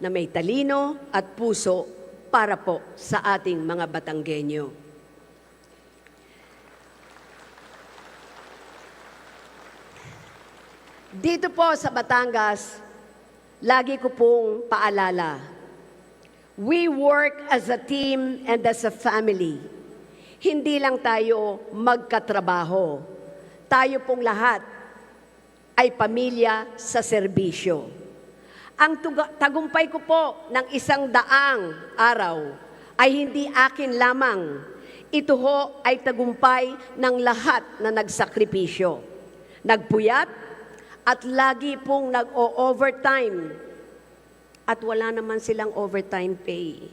na may talino at puso para po sa ating mga Batanggenyo. Dito po sa Batangas, lagi ko pong paalala, we work as a team and as a family. Hindi lang tayo magkatrabaho. Tayo pong lahat ay pamilya sa serbisyo. Ang tagumpay ko po ng 100 araw ay hindi akin lamang. Ito ho ay tagumpay ng lahat na nagsakripisyo. Nagpuyat at lagi pong nag-o-overtime. At wala naman silang overtime pay.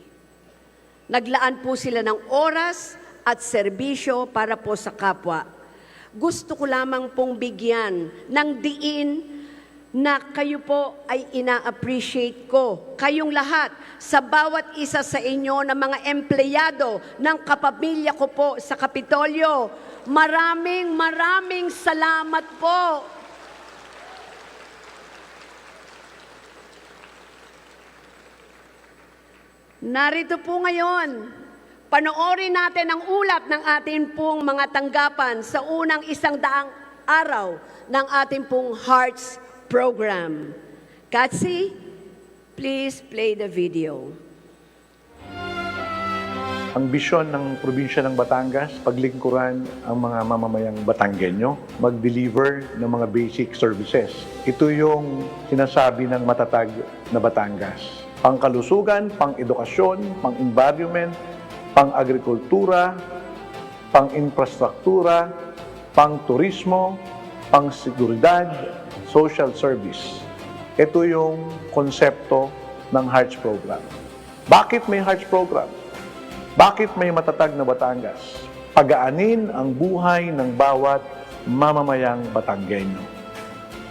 Naglaan po sila ng oras at serbisyo para po sa kapwa. Gusto ko lamang pong bigyan ng diin na kayo po ay ina-appreciate ko. Kayong lahat, sa bawat isa sa inyo na mga empleyado ng kapamilya ko po sa Kapitolyo, maraming salamat po. Narito po ngayon, panoorin natin ang ulat ng ating pong mga tanggapan sa unang 100 araw ng ating pong Hearts program. Katsi, please play the video. Ang bisyon ng probinsya ng Batangas, paglingkuran ang mga mamamayang Batanggenyo, mag-deliver ng mga basic services. Ito yung sinasabi ng matatag na Batangas. Pangkalusugan, pang-edukasyon, pang-environment, pang-agrikultura, pang-infrastruktura, pang-turismo, pang-seguridad, social service. Ito yung konsepto ng Hearts Program. Bakit may Hearts Program? Bakit may matatag na Batangas? Pagaanin ang buhay ng bawat mamamayang Batanggenyo.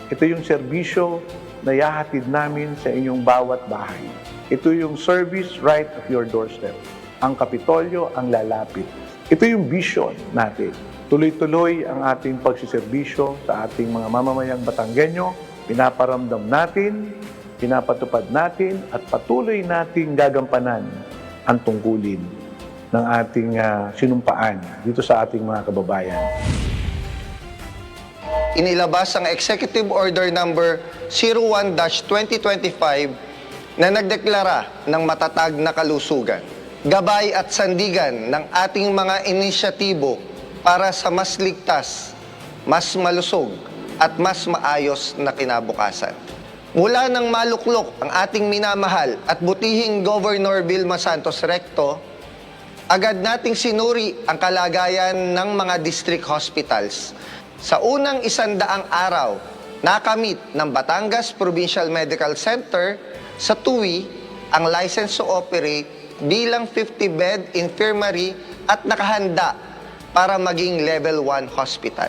Ito yung serbisyo na yahatid namin sa inyong bawat bahay. Ito yung service right of your doorstep. Ang Kapitolyo ang lalapit. Ito yung vision natin. Tuloy-tuloy ang ating pagsiservisyo sa ating mga mamamayang Batanggenyo. Pinaparamdam natin, pinapatupad natin, at patuloy nating gagampanan ang tungkulin ng ating sinumpaan dito sa ating mga kababayan. Inilabas ang Executive Order Number 01-2025 na nagdeklara ng matatag na kalusugan. Gabay at sandigan ng ating mga inisyatibo para sa mas ligtas, mas malusog at mas maayos na kinabukasan. Mula nang maluklok ang ating minamahal at butihing Governor Vilma Santos Recto, agad nating sinuri ang kalagayan ng mga district hospitals. Sa unang 100 araw, nakamit ng Batangas Provincial Medical Center sa TUI ang license to operate bilang 50-bed infirmary at nakahanda para maging level 1 hospital.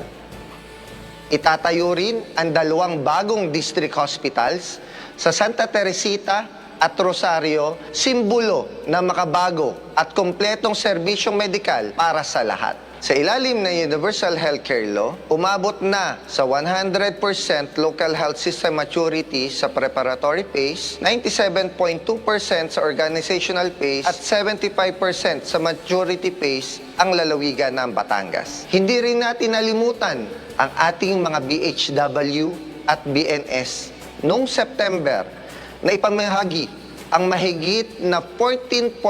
Itatayo rin ang 2 bagong district hospitals sa Santa Teresita at Rosario, simbolo na makabago at kompletong serbisyong medikal para sa lahat. Sa ilalim ng Universal Healthcare Law, umabot na sa 100% local health system maturity sa preparatory phase, 97.2% sa organizational phase, at 75% sa maturity phase ang lalawigan ng Batangas. Hindi rin natin nalimutan ang ating mga BHW at BNS noong September na ipamahagi ang mahigit na 14.7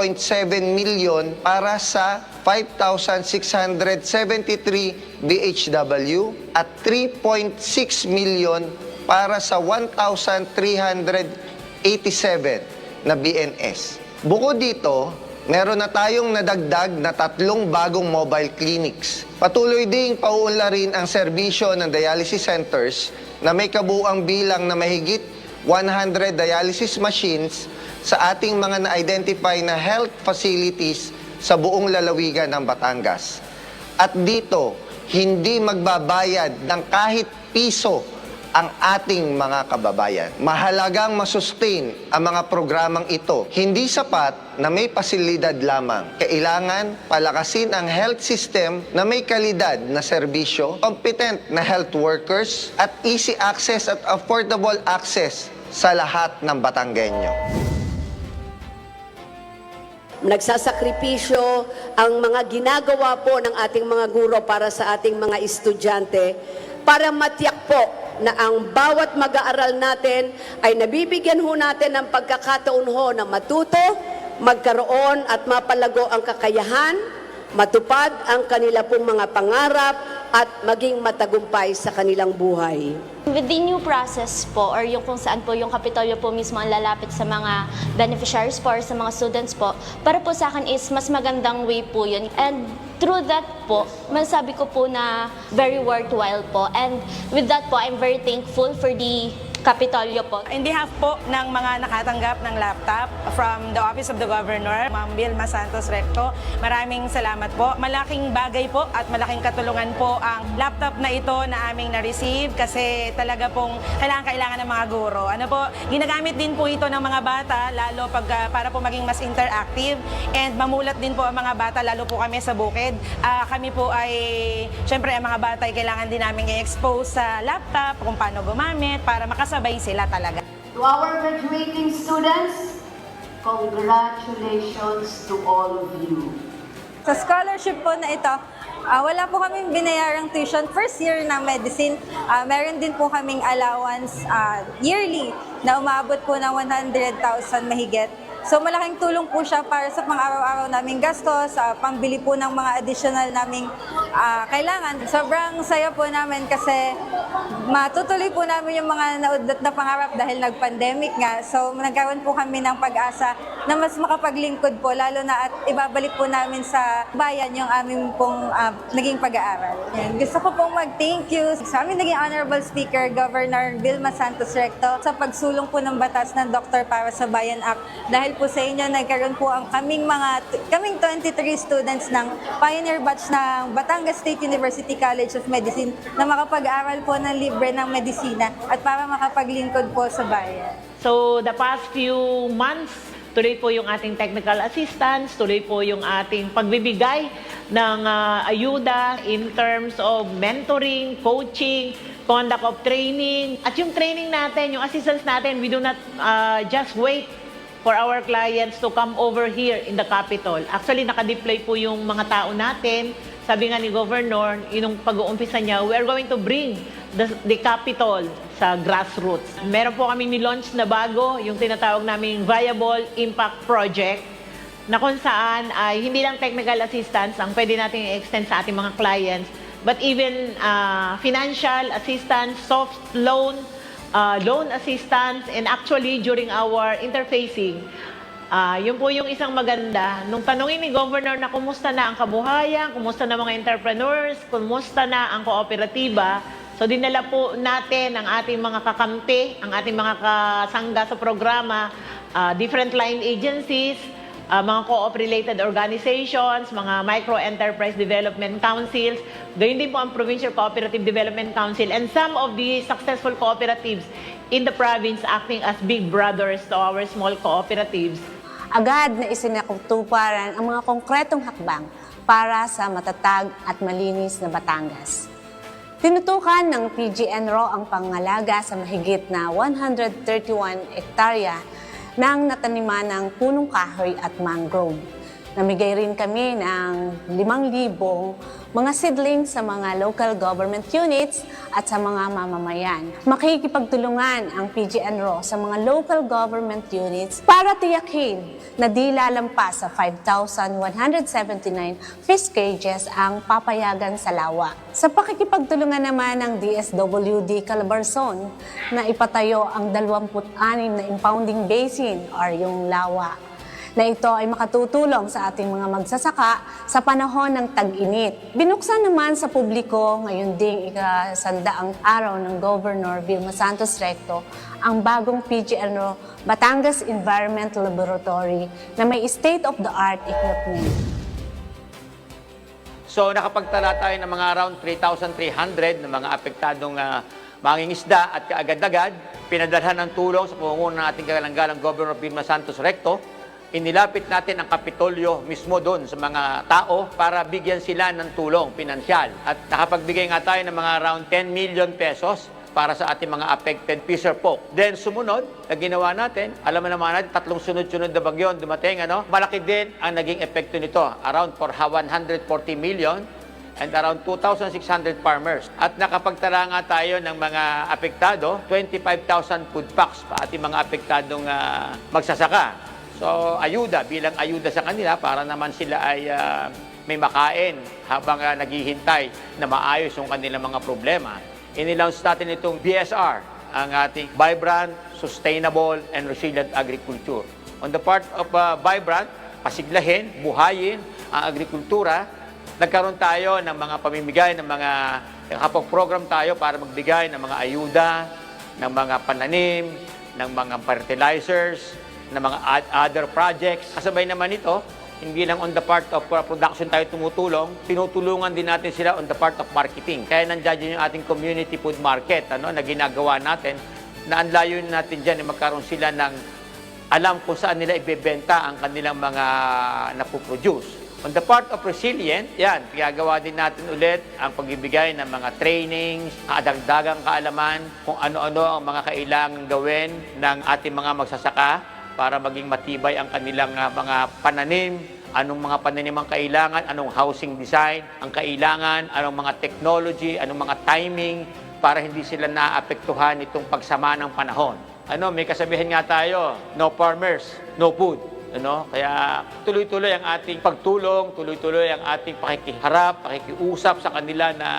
million para sa 5,673 BHW at 3.6 million para sa 1,387 na BNS. Bukod dito, meron na tayong nadagdag na 3 bagong mobile clinics. Patuloy ding pauunlarin ang serbisyo ng dialysis centers na may kabuuang bilang na mahigit 100 dialysis machines sa ating mga na-identify na health facilities sa buong lalawigan ng Batangas. At dito, hindi magbabayad ng kahit piso ang ating mga kababayan. Mahalagang masustain ang mga programang ito. Hindi sapat na may pasilidad lamang. Kailangan palakasin ang health system na may kalidad na serbisyo, competent na health workers, at easy access at affordable access sa lahat ng Batanggenyo. Nagsasakripisyo ang mga ginagawa po ng ating mga guro para sa ating mga estudyante para matiyak po na ang bawat mag-aaral natin ay nabibigyan ho natin ng pagkakataon ho na matuto, magkaroon at mapalago ang kakayahan, matupad ang kanila pong mga pangarap at maging matagumpay sa kanilang buhay. With the new process po, or yung kung saan po yung Kapitolyo po mismo ang lalapit sa mga beneficiaries po or sa mga students po, para po sa akin is mas magandang way po yun. And through that po, masasabi ko po na very worthwhile po. And with that po, I'm very thankful for the Kapitolyo po. In behalf po ng mga nakatanggap ng laptop from the Office of the Governor, Ma'am Vilma Santos Recto, maraming salamat po. Malaking bagay po at malaking katulungan po ang laptop na ito na aming na-receive kasi talaga pong kailangan ng mga guro. Ano po, ginagamit din po ito ng mga bata lalo para po maging mas interactive and mamulat din po ang mga bata lalo po kami sa bukid. Kami po ay, syempre ang mga bata ay kailangan din namin i-expose sa laptop kung paano gumamit para makasabay sila talaga. To our graduating students, congratulations to all of you. Sa scholarship po na ito, wala po kaming binayarang tuition first year ng medicine. Meron din po kaming allowance yearly na umabot po ng 100,000 mahigit. So malaking tulong po siya para sa pang-araw-araw naming gastos, pambili po ng mga additional naming kailangan. Sobrang saya po namin kasi matutuloy po namin yung mga naudot na pangarap dahil nag-pandemic nga. So nagkaroon po kami ng pag-asa na mas makapaglingkod po, lalo na at ibabalik po namin sa bayan yung aming pong naging pag-aaral. Yan. Gusto ko pong mag-thank you sa aming naging Honorable Speaker, Governor Vilma Santos Recto, sa pagsulong po ng batas ng Doktor para sa Bayan Act. Dahil po sa inyo, nagkaroon po ang kaming 23 students ng pioneer batch ng Batangas State University College of Medicine na makapag-aral po ng libre ng medisina at para makapaglingkod po sa bayan. So the past few months, tuloy po yung ating technical assistance, tuloy po yung ating pagbibigay ng ayuda in terms of mentoring, coaching, conduct of training. At yung training natin, yung assistance natin, we do not just wait for our clients to come over here in the Capitol. Actually, nakadeploy po yung mga tao natin. Sabi nga ni Governor, yung pag-uumpisa niya, we are going to bring the Capitol sa grassroots. Meron po kami ni-launch na bago, yung tinatawag naming Viable Impact Project, na kung saan ay hindi lang technical assistance ang pwede natin i-extend sa ating mga clients, but even financial assistance, soft loan, loan assistance, and actually during our interfacing, yun po yung isang maganda. Nung tanungin ni Governor na kumusta na ang kabuhayan, kumusta na mga entrepreneurs, kumusta na ang kooperatiba, so dinala po natin ang ating mga kakampi, ang ating mga kasangga sa programa, different line agencies, mga co-op-related organizations, mga micro-enterprise development councils, gayon din po ang Provincial Cooperative Development Council, and some of the successful cooperatives in the province acting as big brothers to our small cooperatives. Agad na isinakatuparan ang mga konkretong hakbang para sa matatag at malinis na Batangas. Tinutukan ng PGNRO ang pangalaga sa mahigit na 131 hektarya ng nataniman ng punong kahoy at mangrove. Namigay rin kami ng 5,000 mga seedlings sa mga local government units at sa mga mamamayan. Makikipagtulungan ang PGNRO sa mga local government units para tiyakin na di lalampas sa 5,179 fish cages ang papayagan sa lawa. Sa pakikipagtulungan naman ng DSWD Calabarzon na ipatayo ang 26 na impounding basin or yung lawa, na ito ay makatutulong sa ating mga magsasaka sa panahon ng tag-init. Binuksan naman sa publiko ngayon ding ika-100 araw ng Governor Vilma Santos Recto ang bagong PGNRO Batangas Environment Laboratory na may state-of-the-art equipment. So nakapagtala tayo ng mga around 3,300 na mga apektadong mangingisda at kaagad-agad. Pinadalhan ng tulong sa pamumuno ng ating kalanggalang Governor Vilma Santos Recto. Inilapit natin ang Kapitolyo mismo doon sa mga tao para bigyan sila ng tulong pinansyal. At nakapagbigay nga tayo ng mga around 10 million pesos para sa ating mga affected fisher folk. Then sumunod na ginawa natin, alam mo naman natin, 3 sunod-sunod na bagyo dumating, malaki din ang naging epekto nito. Around 140 million and around 2,600 farmers. At nakapagtala nga tayo ng mga apektado, 25,000 food packs pa ating mga apektadong magsasaka. So, ayuda, bilang ayuda sa kanila para naman sila ay may makain habang naghihintay na maayos yung kanilang mga problema. Inilaunch natin itong BSR, ang ating Vibrant, Sustainable, and Resilient Agriculture. On the part of Vibrant, pasiglahin, buhayin ang agrikultura. Nagkaroon tayo ng mga pamimigay, ng mga kapag-program tayo para magbigay ng mga ayuda, ng mga pananim, ng mga fertilizers, ng mga other projects. Kasabay naman ito, hindi lang on the part of production tayo tumutulong, tinutulungan din natin sila on the part of marketing. Kaya nandiyan yung ating community food market na ginagawa natin, na ang layunin natin dyan ay magkaroon sila ng alam kung saan nila ibebenta ang kanilang mga napuproduce. On the part of resilient, yan, gagawa din natin ulit ang pagbibigay ng mga trainings, kadagdagang kaalaman, kung ano-ano ang mga kailangang gawin ng ating mga magsasaka para maging matibay ang kanilang mga pananim, anong mga pananim ang kailangan, anong housing design ang kailangan, anong mga technology, anong mga timing para hindi sila naapektuhan itong pagsama ng panahon. May kasabihan nga tayo, no farmers, no food. Kaya tuloy-tuloy ang ating pagtulong, tuloy-tuloy ang ating pakikiharap, pakikiusap sa kanila na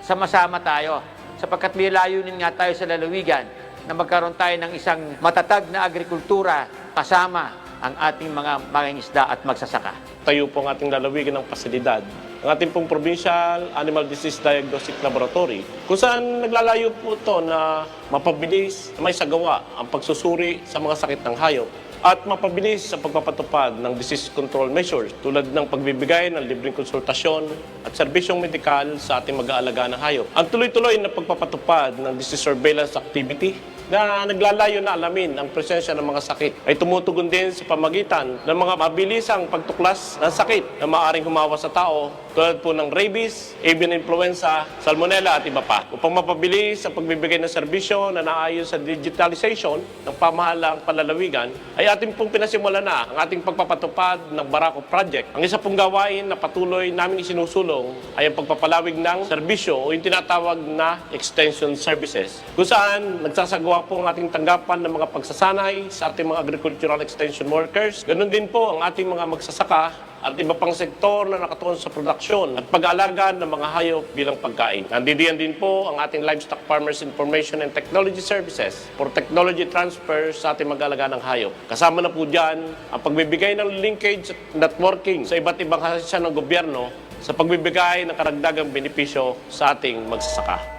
sama-sama tayo. Sapagkat may layunin nga tayo sa lalawigan na magkaroon tayo ng isang matatag na agrikultura kasama ang ating mga mangingisda at magsasaka. Tayo po ang ating lalawigan ng pasilidad. Ang ating pong Provincial Animal Disease Diagnostic Laboratory, kung saan naglalayo po ito na mapabilis, may sagawa ang pagsusuri sa mga sakit ng hayop at mapabilis sa pagpapatupad ng disease control measures tulad ng pagbibigay ng libreng konsultasyon at serbisyong medikal sa ating mag-aalaga ng hayop. Ang tuloy-tuloy na pagpapatupad ng disease surveillance activity na naglalayo na alamin ang presensya ng mga sakit ay tumutugon din sa pamagitan ng mga mabilisang pagtuklas ng sakit na maaaring humawa sa tao tulad po ng rabies, avian influenza, salmonella at iba pa. Upang mapabilis ang pagbibigay ng serbisyo na naayon sa digitalization ng pamahalang palalawigan, ay ating pong pinasimula na ang ating pagpapatupad ng Barako Project. Ang isa pong gawain na patuloy namin isinusulong ay ang pagpapalawig ng serbisyo o yung tinatawag na extension services, kung saan nagsasagawa po ang ating tanggapan ng mga pagsasanay sa ating mga agricultural extension workers. Ganon din po ang ating mga magsasaka at iba pang sektor na nakatuon sa produksyon at pag-aalaga ng mga hayop bilang pagkain. Nandidiyan din po ang ating Livestock Farmers Information and Technology Services for technology transfer sa ating mag-aalaga ng hayop. Kasama na po dyan ang pagbibigay ng linkage at networking sa iba't ibang ahensya ng gobyerno sa pagbibigay ng karagdagang benepisyo sa ating magsasaka.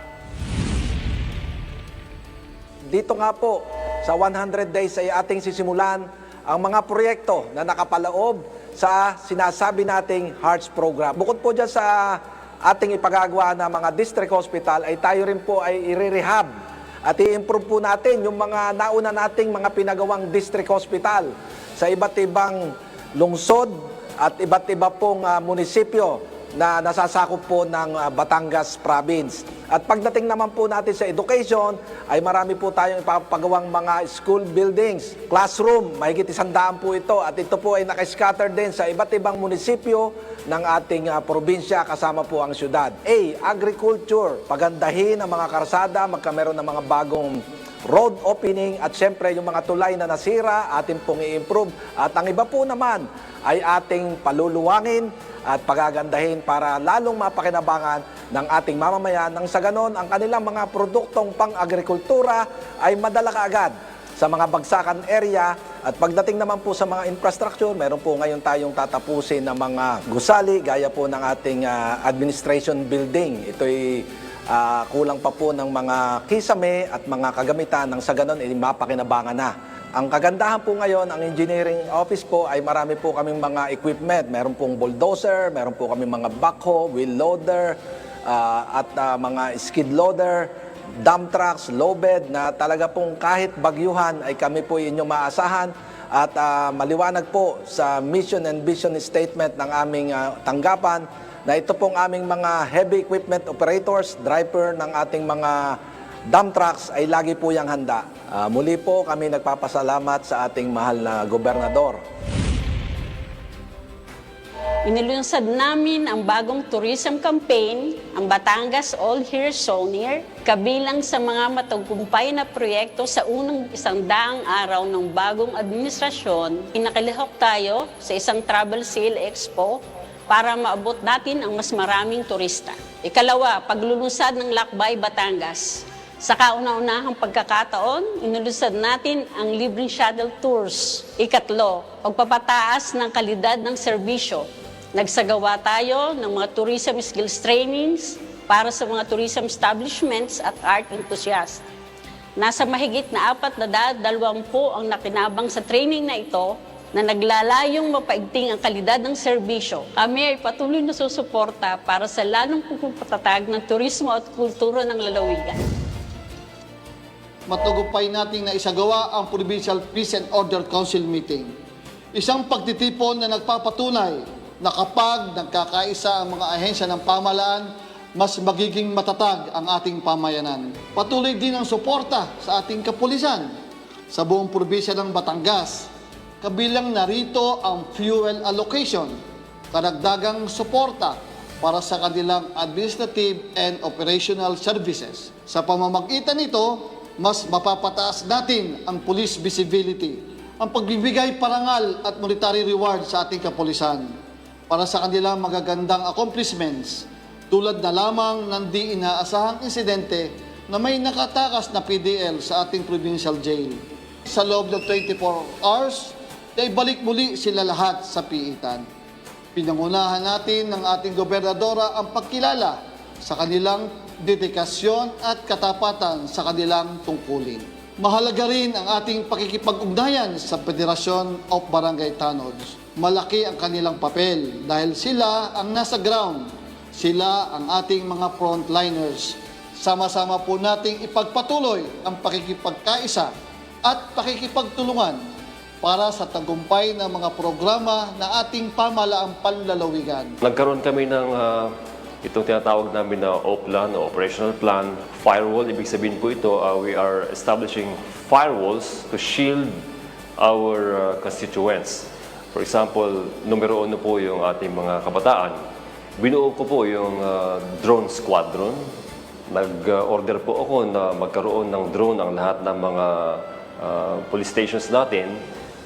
Dito nga po, sa 100 days ay ating sisimulan ang mga proyekto na nakapaloob sa sinasabi nating Hearts Program. Bukod po dyan sa ating ipagagawa na mga district hospital, ay tayo rin po ay i-rehab at i-improve po natin yung mga nauna nating mga pinagawang district hospital sa iba't ibang lungsod at iba't iba pong munisipyo na nasasakop po ng Batangas Province. At pagdating naman po natin sa education, ay marami po tayong ipapagawang mga school buildings, classroom, mahigit 100 po ito. At ito po ay nakascatter din sa iba't ibang munisipyo ng ating probinsya, kasama po ang syudad. Agriculture, pagandahin ang mga karsada, magkameron ng mga bagong road opening at syempre yung mga tulay na nasira, ating pong i-improve. At ang iba po naman ay ating paluluwangin at pagagandahin para lalong mapakinabangan ng ating mamamayan nang sa ganon ang kanilang mga produktong pang-agrikultura ay madala kaagad sa mga bagsakan area. At pagdating naman po sa mga infrastructure, meron po ngayon tayong tatapusin ng mga gusali gaya po ng ating administration building. Ito'y kulang pa po ng mga kisame at mga kagamitan nang sa ganon ay mapakinabangan na. Ang kagandahan po ngayon, ang engineering office po ay marami po kaming mga equipment. Meron pong bulldozer, meron po kaming mga backhoe, wheel loader, at mga skid loader, dump trucks, low bed na talaga pong kahit bagyuhan ay kami po inyong maasahan. At maliwanag po sa mission and vision statement ng aming tanggapan na ito pong aming mga heavy equipment operators, driver ng ating mga dump trucks ay lagi po yang handa. Muli po kami nagpapasalamat sa ating mahal na gobernador. Inilunsad namin ang bagong tourism campaign, ang Batangas All Here Souvenir, kabilang sa mga matagumpay na proyekto sa unang 100 araw ng bagong administrasyon. Inakilahok tayo sa isang travel sale expo para maabot natin ang mas maraming turista. Ikalawa, paglulunsad ng Lakbay Batangas. Sa kauna-unahang pagkakataon, inilunsad natin ang libreng shuttle tours. Ikatlo, pagpapataas ng kalidad ng serbisyo. Nagsagawa tayo ng mga tourism skills trainings para sa mga tourism establishments at art enthusiasts. Nasa mahigit na 420 ang nakinabang sa training na ito na naglalayong mapaigting ang kalidad ng serbisyo. Kami ay patuloy na susuporta para sa lalong pagpapatatag ng turismo at kultura ng lalawigan. Matagumpay nating na isagawa ang Provincial Peace and Order Council meeting. Isang pagtitipon na nagpapatunay na kapag nagkakaisa ang mga ahensya ng pamahalaan, mas magiging matatag ang ating pamayanan. Patuloy din ang suporta sa ating kapulisan sa buong probinsya ng Batangas. Kabilang narito ang fuel allocation, karagdagang suporta para sa kanilang administrative and operational services. Sa pamamagitan nito, mas mapapataas natin ang police visibility, ang pagbibigay parangal at monetary reward sa ating kapulisan para sa kanilang magagandang accomplishments, tulad na lamang ng di inaasahang insidente na may nakatakas na PDL sa ating provincial jail. Sa loob ng 24 hours, ay balik muli sila lahat sa piitan. Pinangunahan natin ng ating gobernadora ang pagkilala sa kanilang dedikasyon at katapatan sa kanilang tungkulin. Mahalaga rin ang ating pakikipag-ugnayan sa Federation of Barangay Tanods. Malaki ang kanilang papel dahil sila ang nasa ground. Sila ang ating mga frontliners. Sama-sama po nating ipagpatuloy ang pakikipagkaisa at pakikipagtulungan para sa tagumpay ng mga programa na ating pamahalaang panlalawigan. Nagkaroon kami ng itong tinatawag namin na OPLAN, o Operational Plan, firewall. Ibig sabihin po ito, we are establishing firewalls to shield our constituents. For example, numero 1 po yung ating mga kabataan. Binuo ko po yung drone squadron. Nag-order po ako na magkaroon ng drone ang lahat ng mga police stations natin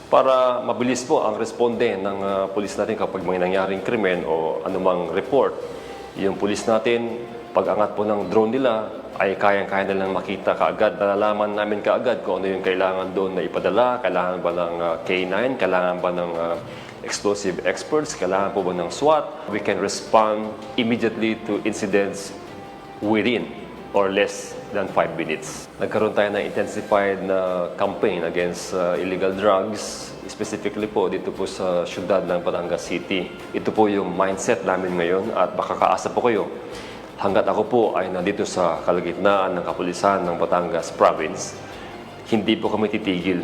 para mabilis po ang responde ng police natin kapag may nangyaring krimen o anumang report. Yung pulis natin, pag-angat po ng drone nila, ay kayang-kaya nilang makita kaagad. Nalalaman namin kaagad kung ano yung kailangan doon na ipadala, kailangan ba ng K9, kailangan ba ng explosive experts, kailangan po ba ng SWAT. We can respond immediately to incidents within or less than 5 minutes. Nagkaroon tayo ng intensified na campaign against illegal drugs, specifically po dito po sa syudad ng Batangas City. Ito po yung mindset namin ngayon at makakaasa po kayo. Hanggat ako po ay nandito sa kalagitnaan ng kapulisan ng Batangas Province, hindi po kami titigil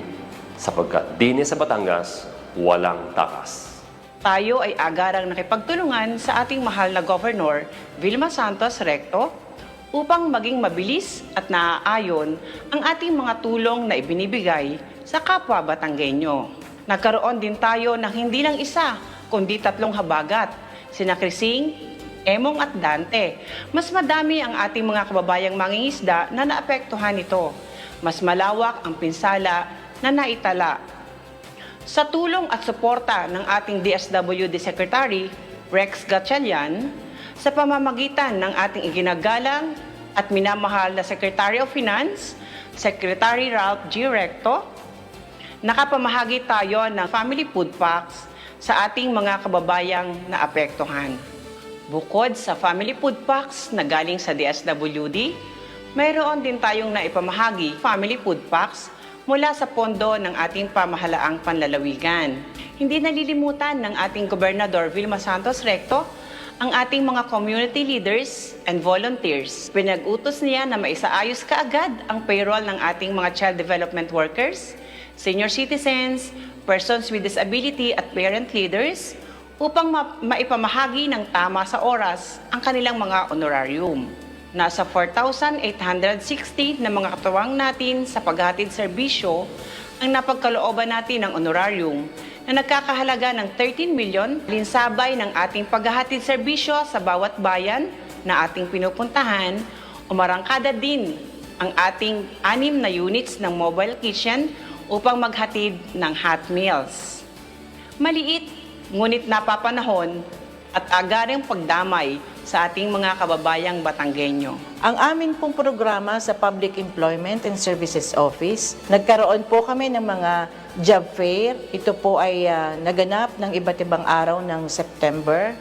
sapagkat din sa Batangas, walang takas. Tayo ay agarang nakipagtulungan sa ating mahal na Governor Vilma Santos Recto upang maging mabilis at naaayon ang ating mga tulong na ibinibigay sa kapwa Batanggenyo. Nagkaroon din tayo ng hindi lang isa, kundi 3 habagat, sina Crising, Emong at Dante. Mas madami ang ating mga kababayang mangingisda na naapektuhan nito. Mas malawak ang pinsala na naitala. Sa tulong at suporta ng ating DSWD Secretary, Rex Gatchalian, sa pamamagitan ng ating iginagalang at minamahal na Secretary of Finance, Secretary Ralph G. Recto, nakapamahagi tayo ng family food packs sa ating mga kababayang naapektuhan. Bukod sa family food packs na galing sa DSWD, mayroon din tayong naipamahagi family food packs mula sa pondo ng ating pamahalaang panlalawigan. Hindi nalilimutan ng ating Gobernador Vilma Santos Recto ang ating mga community leaders and volunteers. Pinag-utos niya na maisaayos kaagad ang payroll ng ating mga child development workers, senior citizens, persons with disability at parent leaders upang maipamahagi ng tama sa oras ang kanilang mga honorarium. Nasa 4,860 na mga katuwang natin sa paghatid serbisyo ang napagkalooban natin ng honorarium na nagkakahalaga ng 13 million linsabay ng ating paghahatid serbisyo sa bawat bayan na ating pinupuntahan. Umarangkada din ang ating 6 na units ng mobile kitchen upang maghatid ng hot meals. Maliit, ngunit napapanahon at agarang pagdamay sa ating mga kababayang Batanggenyo. Ang amin pong programa sa Public Employment and Services Office, nagkaroon po kami ng mga job fair. Ito po ay naganap ng iba't ibang araw ng September.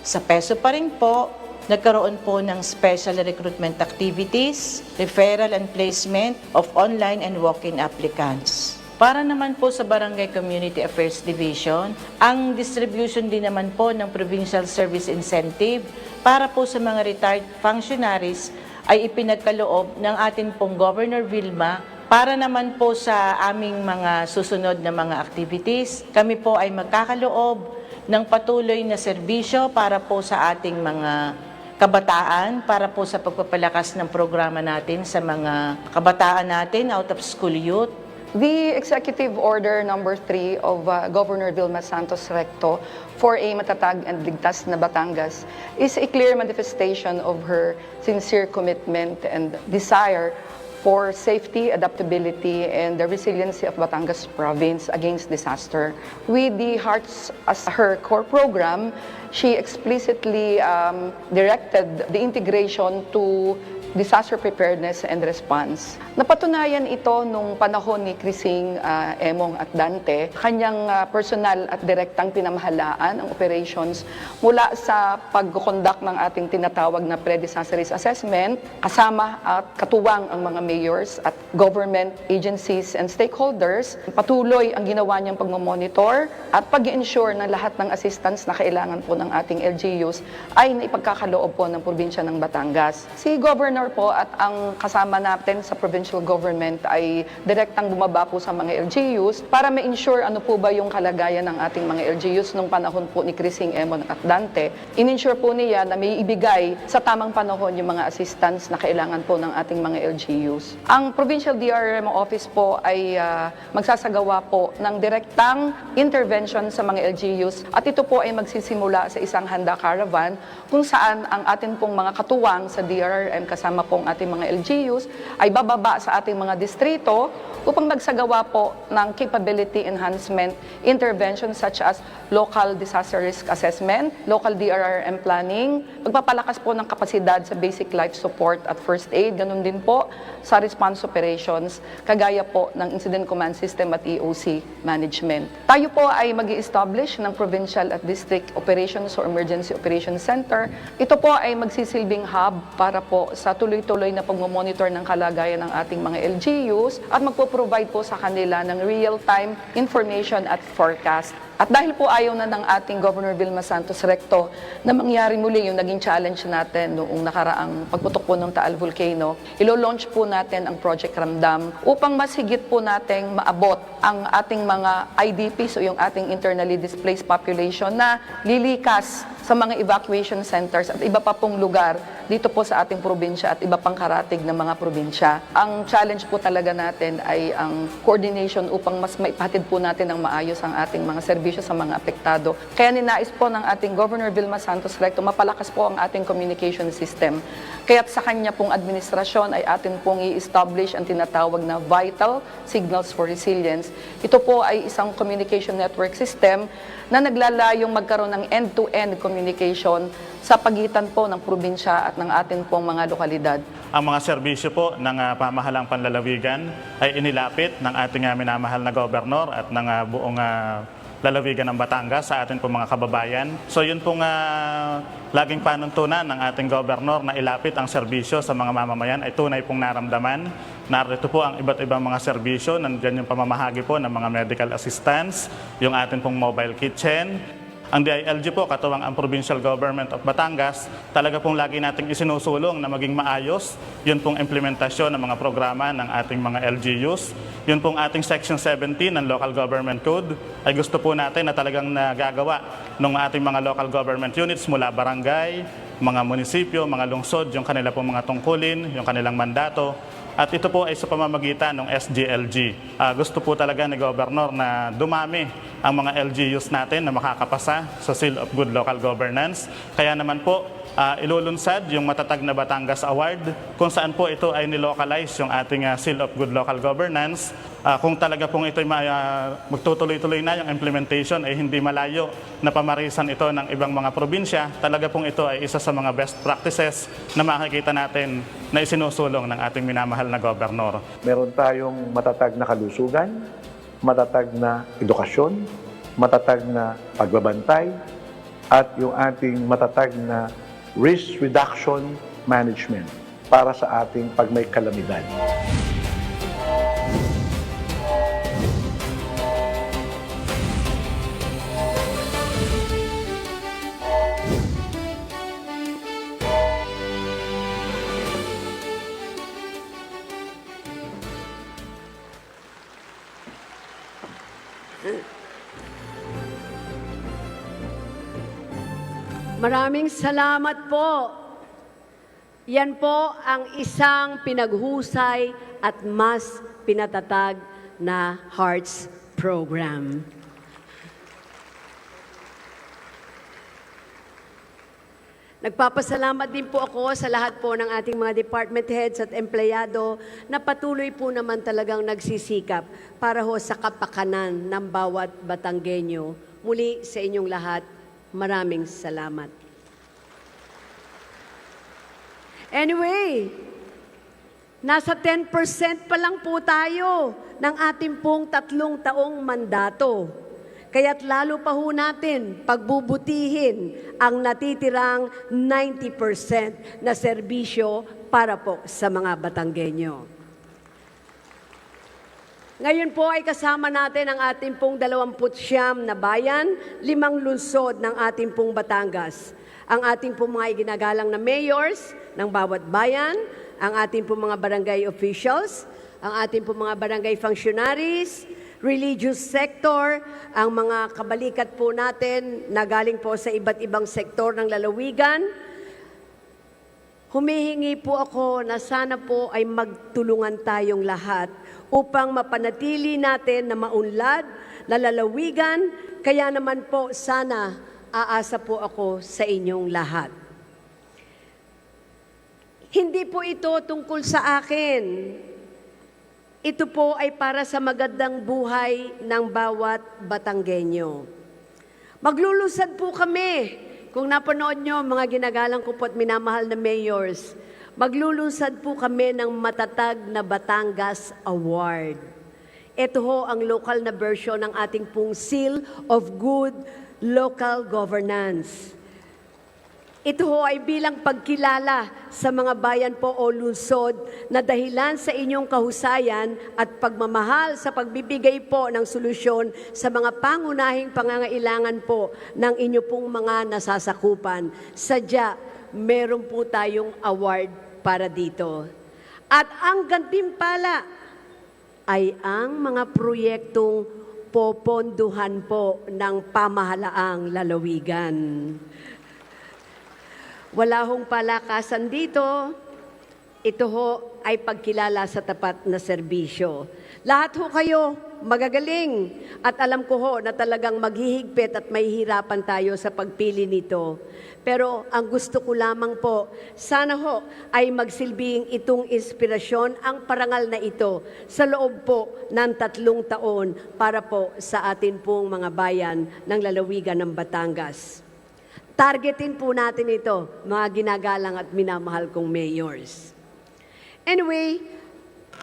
Sa peso pa rin po, nagkaroon po ng special recruitment activities, referral and placement of online and walk-in applicants. Para naman po sa Barangay Community Affairs Division, ang distribution din naman po ng Provincial Service Incentive para po sa mga retired functionaries ay ipinagkaloob ng atin pong Governor Vilma para naman po sa aming mga susunod na mga activities. Kami po ay magkakaloob ng patuloy na serbisyo para po sa ating mga kabataan, para po sa pagpapalakas ng programa natin sa mga kabataan natin out of school youth. The Executive Order number 3 of Governor Vilma Santos Recto for a matatag and ligtas na Batangas is a clear manifestation of her sincere commitment and desire for safety, adaptability, and the resiliency of Batangas Province against disaster. With the Hearts as her core program, she explicitly directed the integration to disaster preparedness and response. Napatunayan ito nung panahon ni Crising, Emong at Dante. Kanyang personal at direktang pinamahalaan ang operations mula sa pag-conduct ng ating tinatawag na pre-disaster risk assessment, kasama at katuwang ang mga mayors at government agencies and stakeholders. Patuloy ang ginawa niyang pagmamonitor at pag-ensure na lahat ng assistance na kailangan po ng ating LGUs ay naipagkakaloob po ng probinsya ng Batangas. Si Governor po at ang kasama natin sa provincial government ay direktang bumaba po sa mga LGUs para ma-ensure ano po ba yung kalagayan ng ating mga LGUs nung panahon po ni Crising, Emon at Dante. In-ensure po niya na may ibigay sa tamang panahon yung mga assistance na kailangan po ng ating mga LGUs. Ang Provincial DRRMO Office po ay magsasagawa po ng direktang intervention sa mga LGUs at ito po ay magsisimula sa isang handa caravan kung saan ang atin pong mga katuwang sa DRRM kasama pong ating mga LGUs ay bababa sa ating mga distrito upang magsagawa po ng capability enhancement interventions such as local disaster risk assessment, local DRRM planning, pagpapalakas po ng kapasidad sa basic life support at first aid, ganun din po sa response operations, kagaya po ng incident command system at EOC management. Tayo po ay mag-i-establish ng provincial at district operations or emergency operations center. Ito po ay magsisilbing hub para po sa tuloy-tuloy na pagmamonitor ng kalagayan ng ating mga LGUs at magpo-provide po sa kanila ng real-time information at forecast. At dahil po ayaw na ng ating Governor Vilma Santos Recto na mangyari muli yung naging challenge natin noong nakaraang pagputok po ng Taal Volcano, ilo-launch po natin ang Project Ramdam upang mas higit po nating maabot ang ating mga IDPs o yung ating internally displaced population na lilikas sa mga evacuation centers at iba pa pong lugar dito po sa ating probinsya at iba pang karatig ng mga probinsya. Ang challenge po talaga natin ay ang coordination upang mas maipahatid po natin ng maayos ang ating mga serbisyo sa mga apektado. Kaya ninais po ng ating Governor Vilma Santos Recto, mapalakas po ang ating communication system. Kaya't sa kanya pong administrasyon ay atin pong i-establish ang tinatawag na Vital Signals for Resilience. Ito po ay isang communication network system na naglalayong magkaroon ng end-to-end communication sa pagitan po ng probinsya at ng atin pong mga lokalidad. Ang mga serbisyo po ng pamahalang panlalawigan ay inilapit ng ating minamahal na gobernador at ng buong lalawigan ng Batangas sa atin pong mga kababayan. So yun pong laging panuntunan ng ating gobernador na ilapit ang serbisyo sa mga mamamayan ay tunay pong naramdaman. Narito po ang iba't ibang mga serbisyo, nandiyan yung pamamahagi po ng mga medical assistance, yung atin pong mobile kitchen. Ang DILG po, katuwang ang Provincial Government of Batangas, talaga pong lagi nating isinusulong na maging maayos. Yun pong implementasyon ng mga programa ng ating mga LGUs. Yun pong ating Section 17 ng Local Government Code ay gusto po natin na talagang nagagawa ng ating mga local government units mula barangay, mga munisipyo, mga lungsod, yung kanila pong mga tungkulin, yung kanilang mandato. At ito po ay sa pamamagitan ng SGLG. Gusto po talaga ni Governor na dumami ang mga LGUs natin na makakapasa sa Seal of Good Local Governance. Kaya naman po, ilulunsad yung Matatag na Batangas Award kung saan po ito ay nilocalize yung ating Seal of Good Local Governance. Kung talaga pong ito ay magtutuloy-tuloy na yung implementation ay hindi malayo na pamarisan ito ng ibang mga probinsya, talaga pong ito ay isa sa mga best practices na makikita natin na isinusulong ng ating minamahal na gobernador. Meron tayong matatag na kalusugan, matatag na edukasyon, matatag na pagbabantay, at yung ating matatag na risk reduction management para sa ating pag may kalamidad. Maraming salamat po. Yan po ang isang pinaghusay at mas pinatatag na Hearts Program. Nagpapasalamat din po ako sa lahat po ng ating mga department heads at empleyado na patuloy po naman talagang nagsisikap para ho sa kapakanan ng bawat Batanggenyo. Muli sa inyong lahat, maraming salamat. Anyway, nasa 10% pa lang po tayo ng ating pong 3 taong mandato. Kaya't lalo pa ho natin pagbubutihin ang natitirang 90% na serbisyo para po sa mga Batanggenyo. Ngayon po ay kasama natin ang ating pong 29 na bayan, 5 lungsod ng ating pong Batangas. Ang ating pong mga iginagalang na mayors ng bawat bayan, ang ating pong mga barangay officials, ang ating pong mga barangay functionaries, religious sector, ang mga kabalikat po natin na galing po sa iba't ibang sektor ng lalawigan. Humihingi po ako na sana po ay magtulungan tayong lahat upang mapanatili natin na maunlad, na lalawigan. Kaya naman po sana aasa po ako sa inyong lahat. Hindi po ito tungkol sa akin. Ito po ay para sa magandang buhay ng bawat Batanggenyo. Maglulusad po kami. Kung napanood nyo, mga ginagalang ko po at minamahal na mayors, maglulunsad po kami ng matatag na Batangas Award. Ito ho ang local na version ng ating pong Seal of Good Local Governance. Ito ho ay bilang pagkilala sa mga bayan po o lungsod na dahilan sa inyong kahusayan at pagmamahal sa pagbibigay po ng solusyon sa mga pangunahing pangangailangan po ng inyo pong mga nasasakupan. Sadya, meron po tayong award para dito. At ang gantimpala ay ang mga proyektong poponduhan po ng pamahalaang lalawigan. Wala hong palakasan dito. Ito ho ay pagkilala sa tapat na serbisyo. Lahat ho kayo magagaling at alam ko ho na talagang maghihigpit at mahihirapan tayo sa pagpili nito. Pero ang gusto ko lamang po, sana ho ay magsilbing itong inspirasyon ang parangal na ito sa loob po ng 3 taon para po sa atin pong mga bayan ng lalawigan ng Batangas. Targetin po natin ito, mga ginagalang at minamahal kong mayors. Anyway,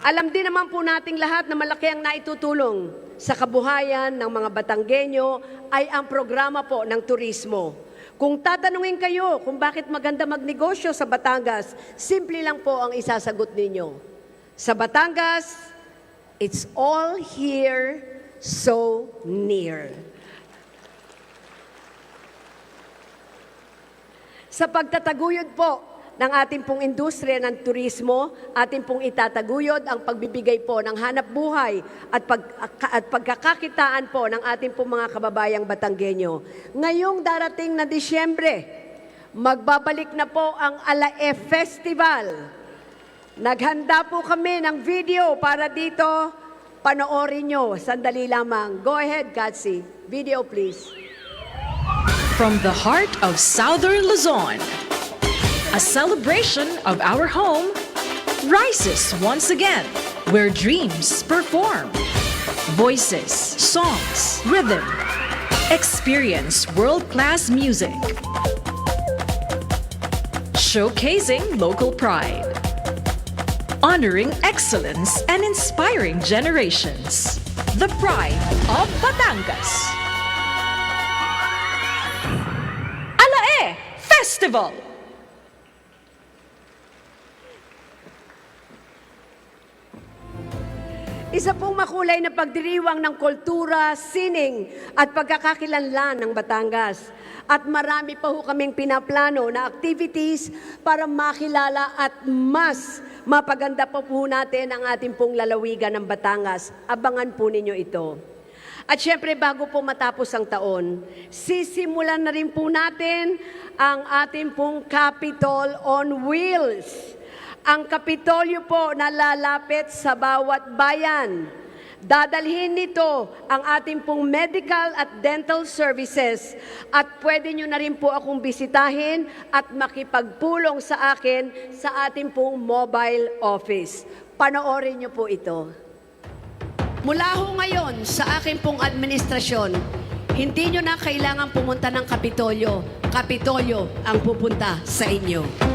alam din naman po nating lahat na malaki ang naitutulong sa kabuhayan ng mga Batanggenyo ay ang programa po ng turismo. Kung tatanungin kayo kung bakit maganda magnegosyo sa Batangas, simple lang po ang isasagot ninyo. Sa Batangas, it's all here, so near. Sa pagtataguyod po ng ating pong industriya ng turismo, ating pong itataguyod ang pagbibigay po ng hanap buhay at pagkakakitaan po ng ating pong mga kababayang Batanggenyo. Ngayong darating na Disyembre, magbabalik na po ang Alae Festival. Naghanda po kami ng video para dito. Panoorin nyo. Sandali lamang. Go ahead, Katsi. Video, please. From the heart of Southern Luzon, a celebration of our home rises once again, where dreams perform. Voices, songs, rhythm. Experience world-class music. Showcasing local pride. Honoring excellence and inspiring generations. The pride of Batangas. Alae Festival! Isa pong makulay na pagdiriwang ng kultura, sining at pagkakakilanlan ng Batangas. At marami pa ho kaming pinaplano na activities para makilala at mas mapaganda pa po natin ang ating pong lalawigan ng Batangas. Abangan po ninyo ito. At syempre, bago po matapos ang taon, sisimulan na rin po natin ang ating pong Capitol on Wheels. Ang Kapitolyo po na lalapit sa bawat bayan. Dadalhin nito ang ating pong medical at dental services at pwede nyo na rin po akong bisitahin at makipagpulong sa akin sa ating pong mobile office. Panoorin nyo po ito. Mula ho ngayon sa aking pong administrasyon, hindi nyo na kailangan pumunta ng Kapitolyo. Kapitolyo ang pupunta sa inyo.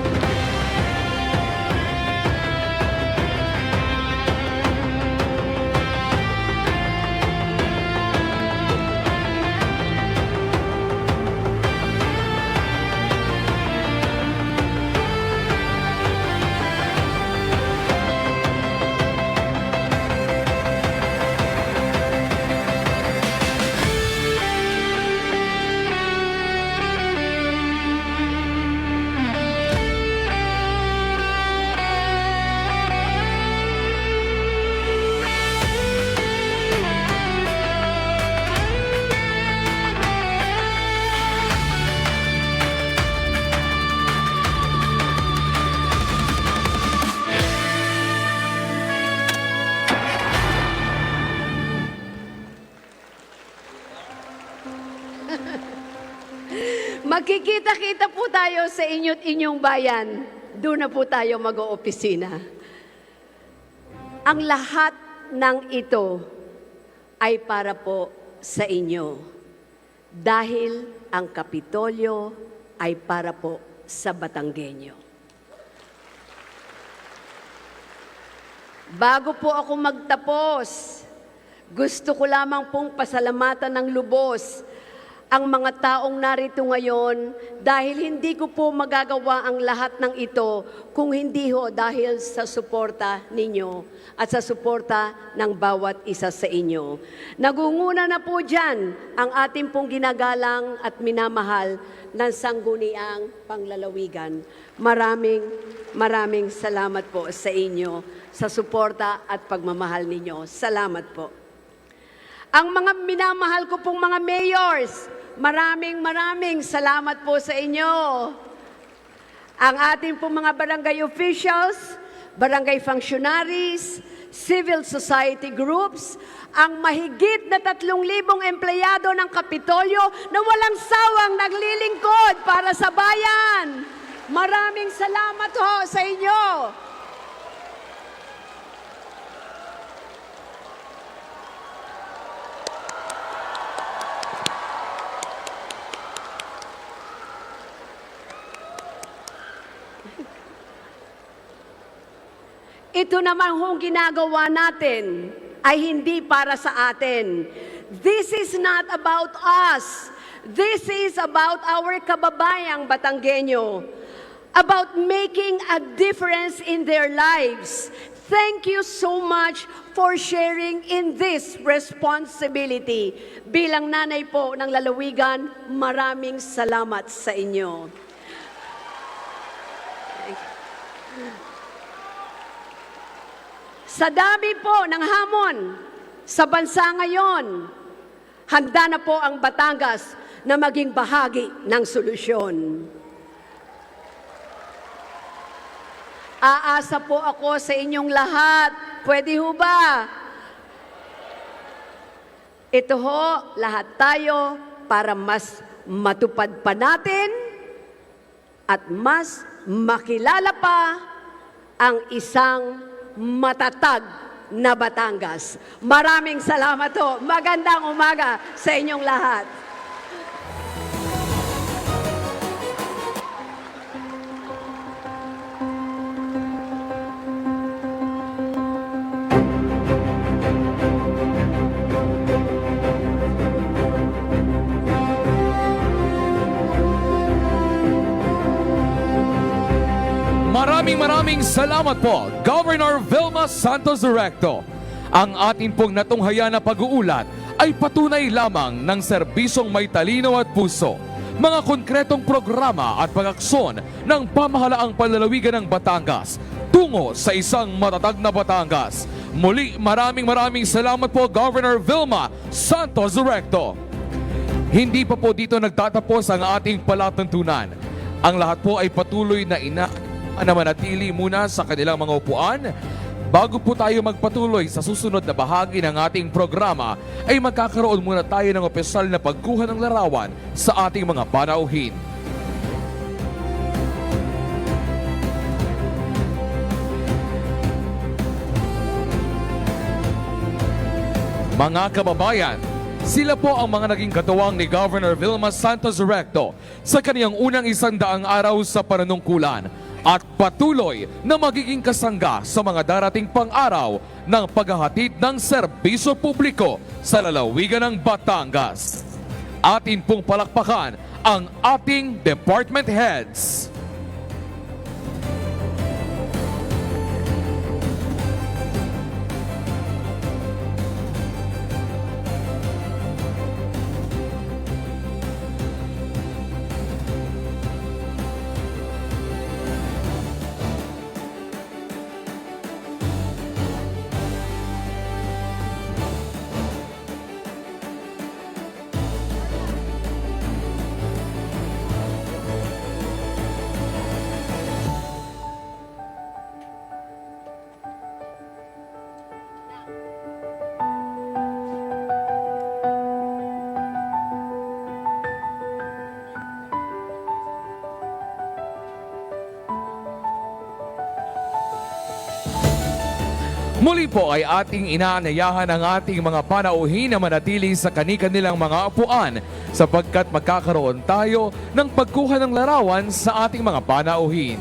Magkikita-kita po tayo sa inyo't inyong bayan. Doon na po tayo mag-oopisina. Ang lahat ng ito ay para po sa inyo. Dahil ang Kapitolyo ay para po sa Batanggenyo. Bago po ako magtapos, gusto ko lamang pong pasalamatan ng lubos ang mga taong narito ngayon dahil hindi ko po magagawa ang lahat ng ito kung hindi ho dahil sa suporta ninyo at sa suporta ng bawat isa sa inyo. Nagunguna na po dyan ang ating pong ginagalang at minamahal ng Sangguniang Panglalawigan. Maraming salamat po sa inyo sa suporta at pagmamahal ninyo. Salamat po. Ang mga minamahal ko pong mga mayors, maraming salamat po sa inyo. Ang ating pong mga barangay officials, barangay functionaries, civil society groups, ang mahigit na 3,000 empleyado ng Kapitolyo na walang sawang naglilingkod para sa bayan. Maraming salamat ho sa inyo. Ito naman hong ginagawa natin ay hindi para sa atin. This is not about us. This is about our kababayang Batanggenyo, about making a difference in their lives. Thank you so much for sharing in this responsibility. Bilang nanay po ng lalawigan, maraming salamat sa inyo. Sa dami po ng hamon sa bansa ngayon, handa na po ang Batangas na maging bahagi ng solusyon. Aasa po ako sa inyong lahat. Pwede ho ba? Ito ho, lahat tayo para mas matupad pa natin at mas makilala pa ang isang matatag na Batangas. Maraming salamat ho. Magandang umaga sa inyong lahat. Maraming salamat po, Governor Vilma Santos Recto. Ang ating pong natunghaya na pag-uulat ay patunay lamang ng serbisyong may talino at puso, mga konkretong programa at pag-aksyon ng pamahalaang panlalawigan ng Batangas tungo sa isang matatag na Batangas. Muli, maraming salamat po, Governor Vilma Santos Recto. Hindi pa po dito nagtatapos ang ating palatuntunan. Ang lahat po ay patuloy na manatili muna sa kanilang mga upuan. Bago po tayo magpatuloy sa susunod na bahagi ng ating programa, ay magkakaroon muna tayo ng opisyal na pagkuha ng larawan sa ating mga panauhin. Mga kababayan, sila po ang mga naging katuwang ni Governor Vilma Santos Recto sa kaniyang unang 100 araw sa panunungkulan at patuloy na magiging kasangga sa mga darating pang-araw ng paghahatid ng serbisyo publiko sa lalawigan ng Batangas. Atin pong palakpakan ang ating department heads. Muli po ay ating inaanyayahan ang ating mga panauhin na manatili sa kani-kanilang mga upuan sapagkat magkakaroon tayo ng pagkuha ng larawan sa ating mga panauhin.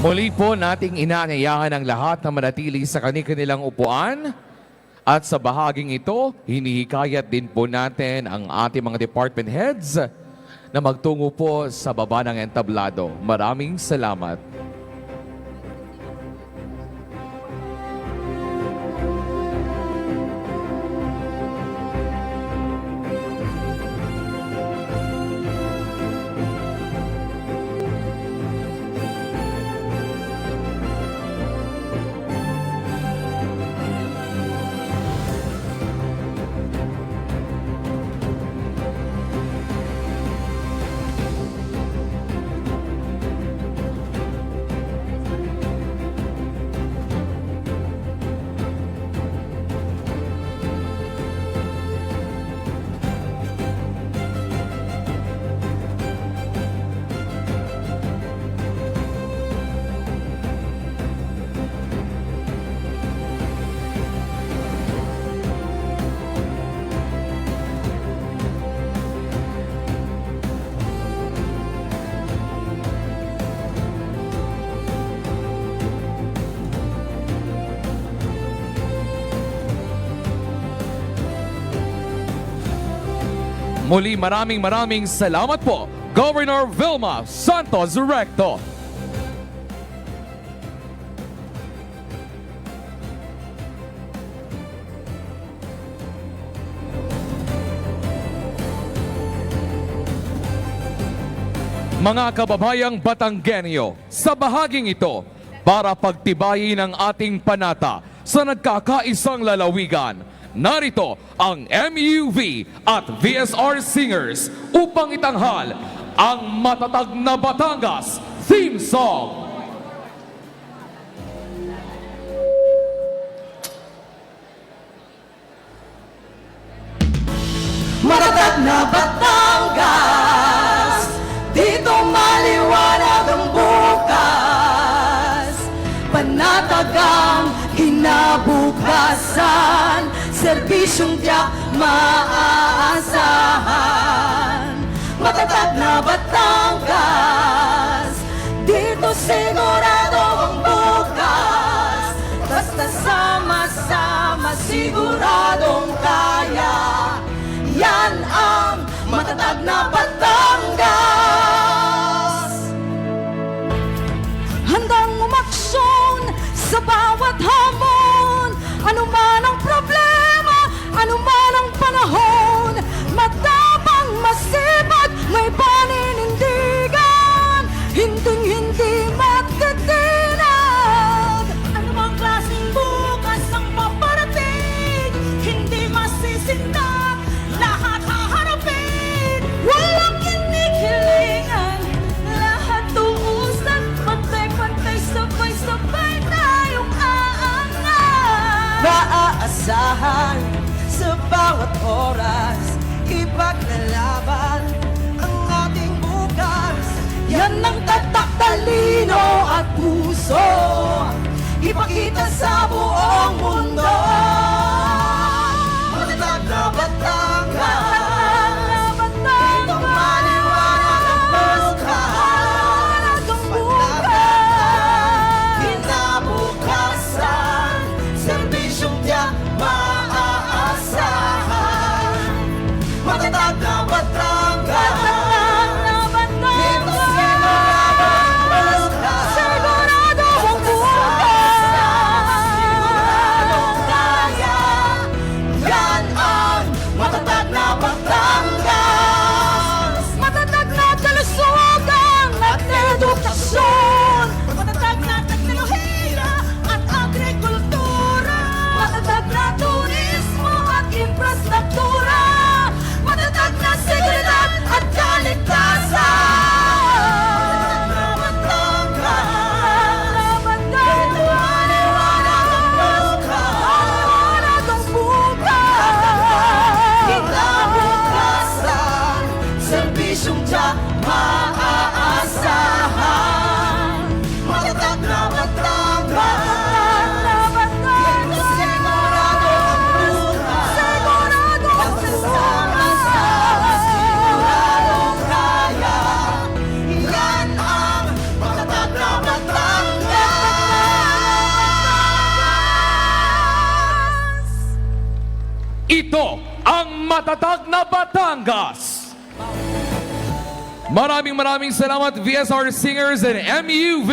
Muli po nating inaanyayahan ang lahat na manatili sa kani-kanilang upuan. At sa bahaging ito, hinihikayat din po natin ang ating mga department heads na magtungo po sa baba ng entablado. Maraming salamat. Muli maraming salamat po, Governor Vilma Santos Recto. Mga kababayang Batanggenyo, sa bahaging ito, para pagtibayin ang ating panata sa nagkakaisang lalawigan, narito ang MUV at VSR Singers upang itanghal ang Matatag na Batangas theme song. Matatag na Batangas, dito maliwanag ang bukas. Panatag ang kinabukasan, serbisyong tiyak maaasahan. Matatag na Batangas, dito sigurado ang bukas. Basta sama-sama siguradong kaya. Yan ang matatag na Batangas. Handang umaksyon sa bawat hamon, anuman ang problema, anuman ang panahon. Matapang, masipag, may paninindigan, hinding-hindi magtitinag. Anumang klaseng bukas ang paparating, hindi masisindak, lahat haharapin. Walang kinikilingan, lahat tuusan, pantay-pantay, sabay-sabay tayong aangat. Maaasahan sa bawat oras, ipaglalaban ang ating bukas. Yan ang tatak talino at puso, ipakita sa buong mundo. Matatag na Batangas, ito maliwanag ang bukas. Kinabukasan, serbisyong tiyak maaasahan. Matatag na Batangas, ito sigurado ang bukas. Sigurado ang bukas. Siguradong kaya, yan ang matatag na Batangas. Matatag na kalusugan at edukasyon. Matatag na teknolohiya at agrikultura. Matatag na turismo at infrastruktura. Matatag na seguridad at kaligtasan. Matatag na Batangas, ito maliwanag ang bukas. Kinabukasan, serbisyong tiyak maaasahan. Matatag na Batangas, ito sigurado ang bukas. Magsasama-sama, siguradong kaya. Yan ang matatag na Batangas. Ito ang matatag na Batangas. Maraming salamat VSR Singers and MUV.